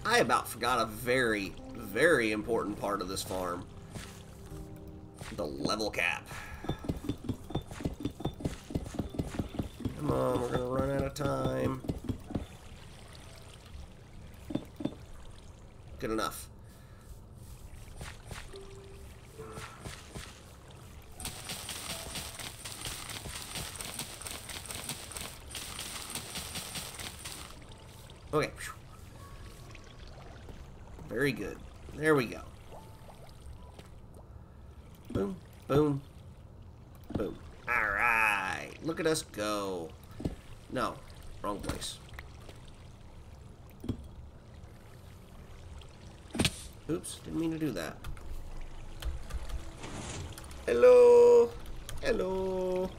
I about forgot a very very important part of this farm. The level cap. Come on, we're gonna run out of time. Good enough. Okay. Very good. There we go. Boom, boom, boom. Alright. Look at us go. No. Wrong place. Oops. Didn't mean to do that. Hello. Hello.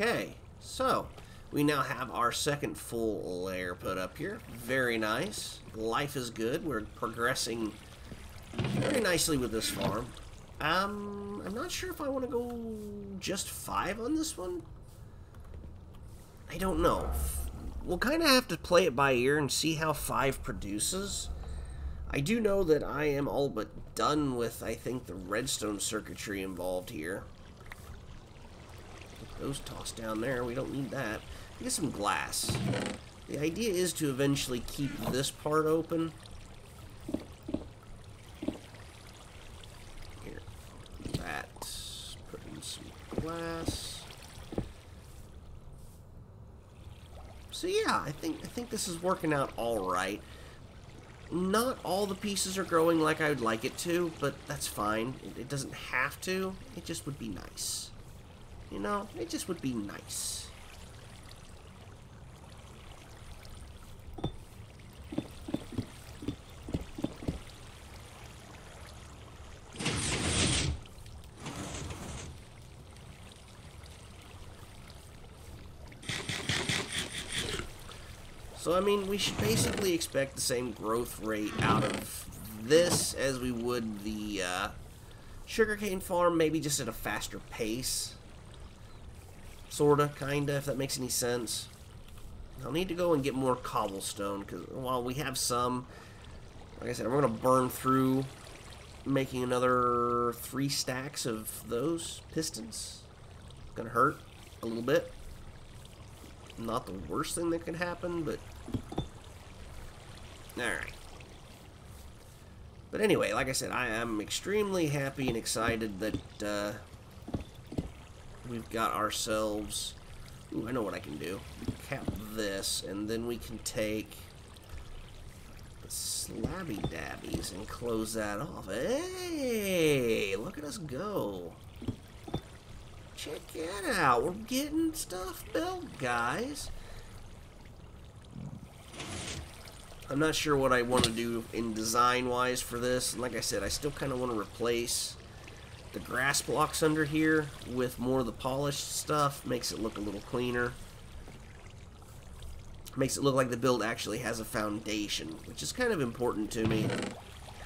Okay, so we now have our second full layer put up here. Very nice. Life is good. We're progressing very nicely with this farm. I'm not sure if I want to go just 5 on this one. I don't know. We'll kind of have to play it by ear and see how 5 produces. I do know that I am all but done with, I think, the redstone circuitry involved here. Those tossed down there. We don't need that. Get some glass. The idea is to eventually keep this part open. Here. That. Put in some glass. So yeah, I think this is working out all right. Not all the pieces are growing like I would like it to, but that's fine. It doesn't have to. It just would be nice. You know, it just would be nice. So, I mean, we should basically expect the same growth rate out of this as we would the sugarcane farm, maybe just at a faster pace. Sorta, kinda, if that makes any sense. I'll need to go and get more cobblestone, because while we have some, like I said, we're going to burn through making another 3 stacks of those pistons. It's going to hurt a little bit. Not the worst thing that could happen, but... Alright. But anyway, like I said, I am extremely happy and excited that, we've got ourselves... Ooh, I know what I can do. Cap this, and then we can take the slabby dabbies and close that off. Hey! Look at us go. Check that out. We're getting stuff built, guys. I'm not sure what I want to do in design-wise for this. And like I said, I still kind of want to replace the grass blocks under here with more of the polished stuff. Makes it look a little cleaner. Makes it look like the build actually has a foundation, which is kind of important to me.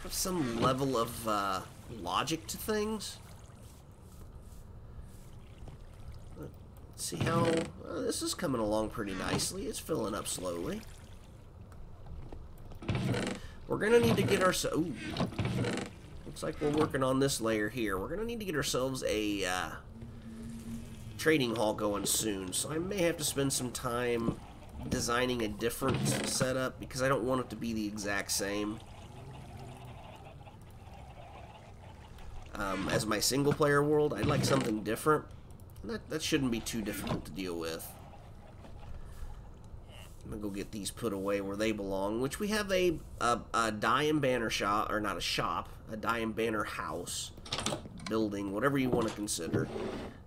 Have some level of logic to things. Let's see how... this is coming along pretty nicely. It's filling up slowly. We're going to need to get ourselves... Looks like we're working on this layer here. We're going to need to get ourselves a trading hall going soon. So I may have to spend some time designing a different setup because I don't want it to be the exact same as my single player world. I'd like something different. That shouldn't be too difficult to deal with. I'm gonna go get these put away where they belong, which we have a die and banner shop, or not a shop, a die and banner house, building, whatever you want to consider.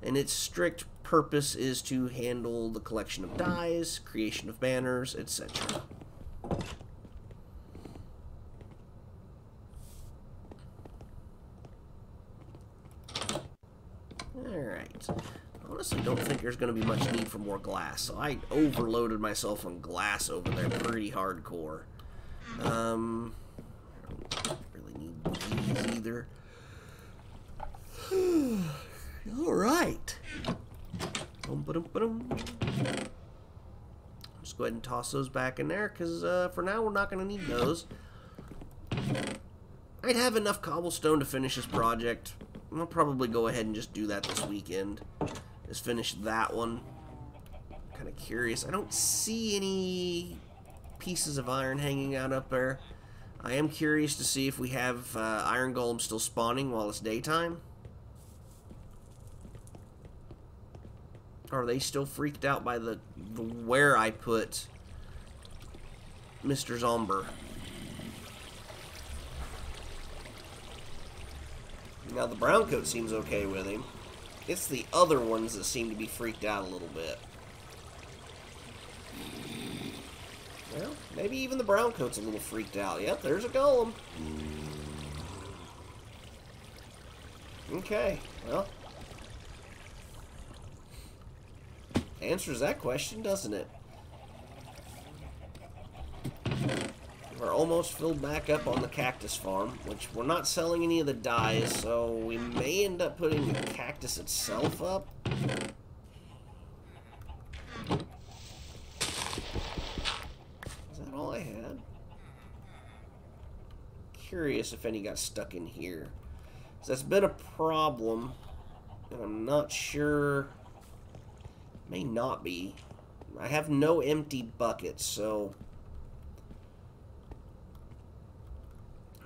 And its strict purpose is to handle the collection of dies, creation of banners, etc. Alright. Honestly, don't think there's going to be much need for more glass, so I overloaded myself on glass over there pretty hardcore. either. Alright. Just go ahead and toss those back in there, because for now we're not going to need those. I'd have enough cobblestone to finish this project. I'll probably go ahead and just do that this weekend. Just finish that one. Kind of curious. I don't see any pieces of iron hanging out up there. I am curious to see if we have iron golems still spawning while it's daytime. Or are they still freaked out by the where I put Mr. Zomber? Now the brown coat seems okay with him. It's the other ones that seem to be freaked out a little bit. Well, maybe even the brown coat's a little freaked out. Yep, there's a golem. Okay, well. Answers that question, doesn't it? We're almost filled back up on the cactus farm, which we're not selling any of the dyes, so we may end up putting the cactus itself up. Is that all I had? Curious if any got stuck in here. So that's been a problem, and I'm not sure. May not be. I have no empty buckets, so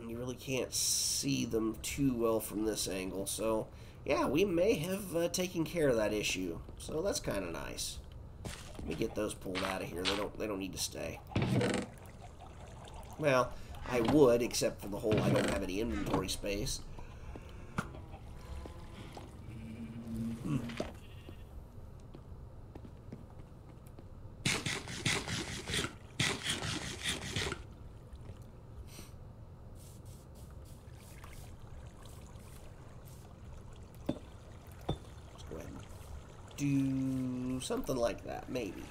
you really can't see them too well from this angle. So yeah, we may have taken care of that issue. So that's kind of nice. Let me get those pulled out of here. They don't need to stay. Well, I would, except for the whole I don't have any inventory space. Do something like that, maybe.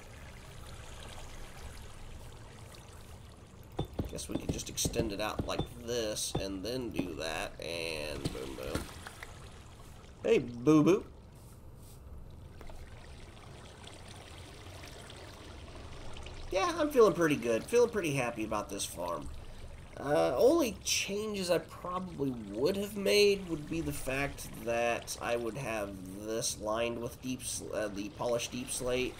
Guess we could just extend it out like this and then do that, and boom, boom. Hey, boo-boo. Yeah, I'm feeling pretty good. Feeling pretty happy about this farm. Only changes I probably would have made would be the fact that I would have this lined with the polished deep slate,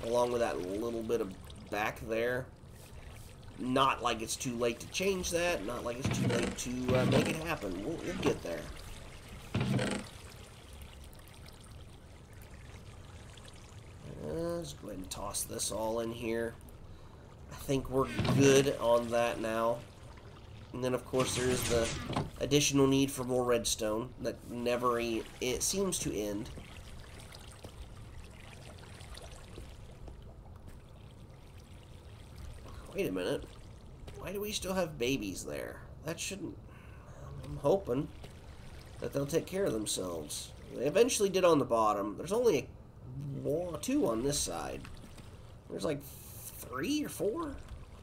along with that little bit of back there. Not like it's too late to change that, not like it's too late to make it happen. We'll get there. Let's go ahead and toss this all in here. I think we're good on that now. And then, of course, there is the additional need for more redstone that never it seems to end. Wait a minute. Why do we still have babies there? That shouldn't... I'm hoping that they'll take care of themselves. They eventually did on the bottom. There's only two on this side. There's like 3 or 4? What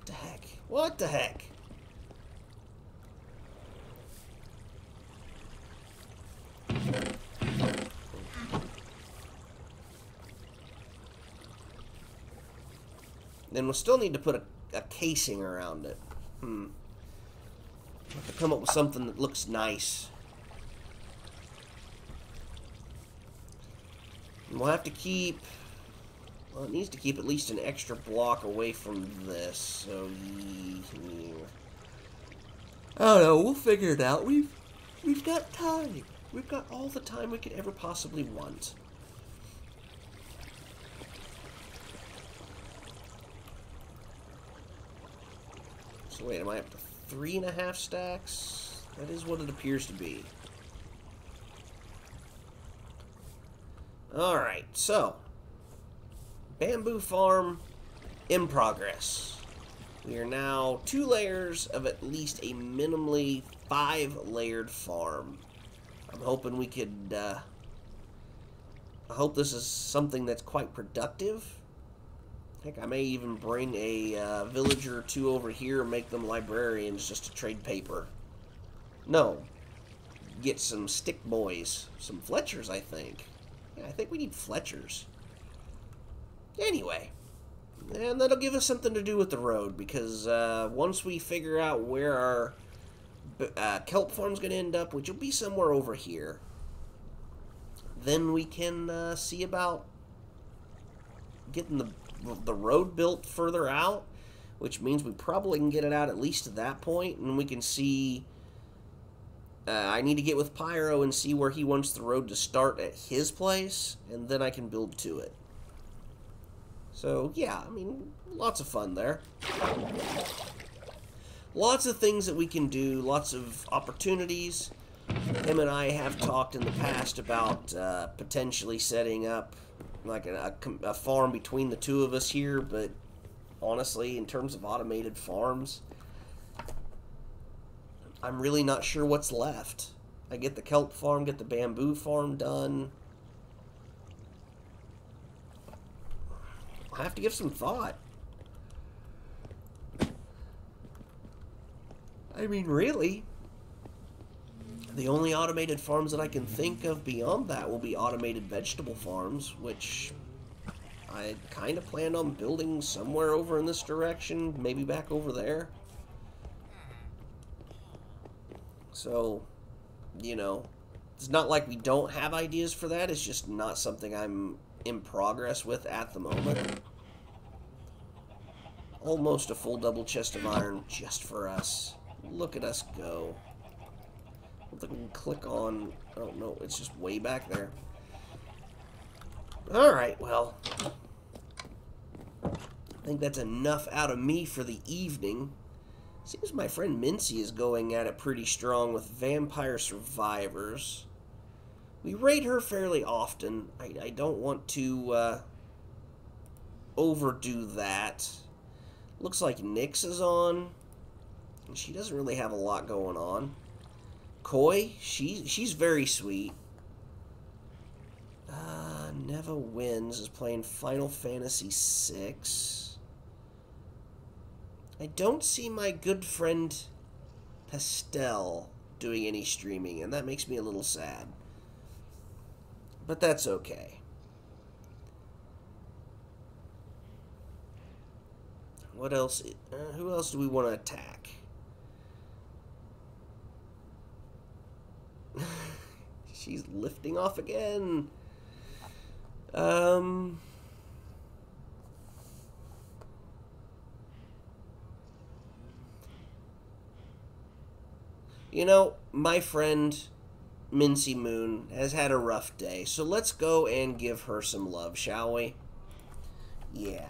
the heck? What the heck? Then we'll still need to put a casing around it. We'll have to come up with something that looks nice. And we'll have to keep... Well, it needs to keep at least an extra block away from this. So, I don't know. We'll figure it out. We've got time. We've got all the time we could ever possibly want. So wait, am I up to 3.5 stacks? That is what it appears to be. Alright, so bamboo farm in progress. We are now 2 layers of at least a minimally 5-layered farm. I'm hoping we could, I hope this is something that's quite productive. Heck, I may even bring a villager or 2 over here and make them librarians just to trade paper. No. get some stick boys. Some Fletchers, I think. Yeah, I think we need Fletchers. Anyway. And that'll give us something to do with the road, because once we figure out where our kelp farm's going to end up, which will be somewhere over here, then we can see about getting the road built further out, which means we probably can get it out at least to that point, and we can see... I need to get with Pyro and see where he wants the road to start at his place, and then I can build to it. So, yeah, I mean, lots of fun there. Lots of things that we can do, lots of opportunities. Him and I have talked in the past about potentially setting up like a farm between the two of us here, but honestly, in terms of automated farms, I'm really not sure what's left. I get the kelp farm, get the bamboo farm done. I have to give some thought. I mean, really, the only automated farms that I can think of beyond that will be automated vegetable farms, which I kind of planned on building somewhere over in this direction, maybe back over there. So, you know, it's not like we don't have ideas for that, it's just not something I'm in progress with at the moment. Almost a full double chest of iron just for us. Look at us go. I don't think we can click on... I don't know, it's just way back there. Alright, well. I think that's enough out of me for the evening. Seems my friend Mincy is going at it pretty strong with Vampire Survivors. We raid her fairly often. I don't want to overdo that. Looks like Nyx is on. And she doesn't really have a lot going on. Koi, she's very sweet. Neva Wins is playing Final Fantasy VI. I don't see my good friend Pastel doing any streaming, and that makes me a little sad. But that's okay. What else? Who else do we want to attack? She's lifting off again. You know, my friend Mincy Moon has had a rough day, so let's go and give her some love, shall we? Yeah,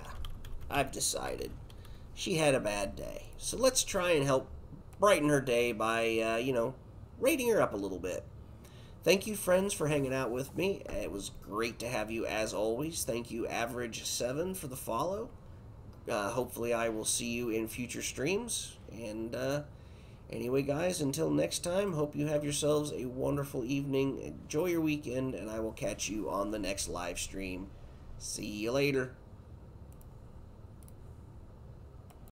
I've decided. She had a bad day, so let's try and help brighten her day by, you know, rating her up a little bit. Thank you, friends, for hanging out with me. It was great to have you, as always. Thank you, Average7, for the follow. Hopefully I will see you in future streams, and, anyway, guys, until next time, hope you have yourselves a wonderful evening. Enjoy your weekend, and I will catch you on the next live stream. See you later.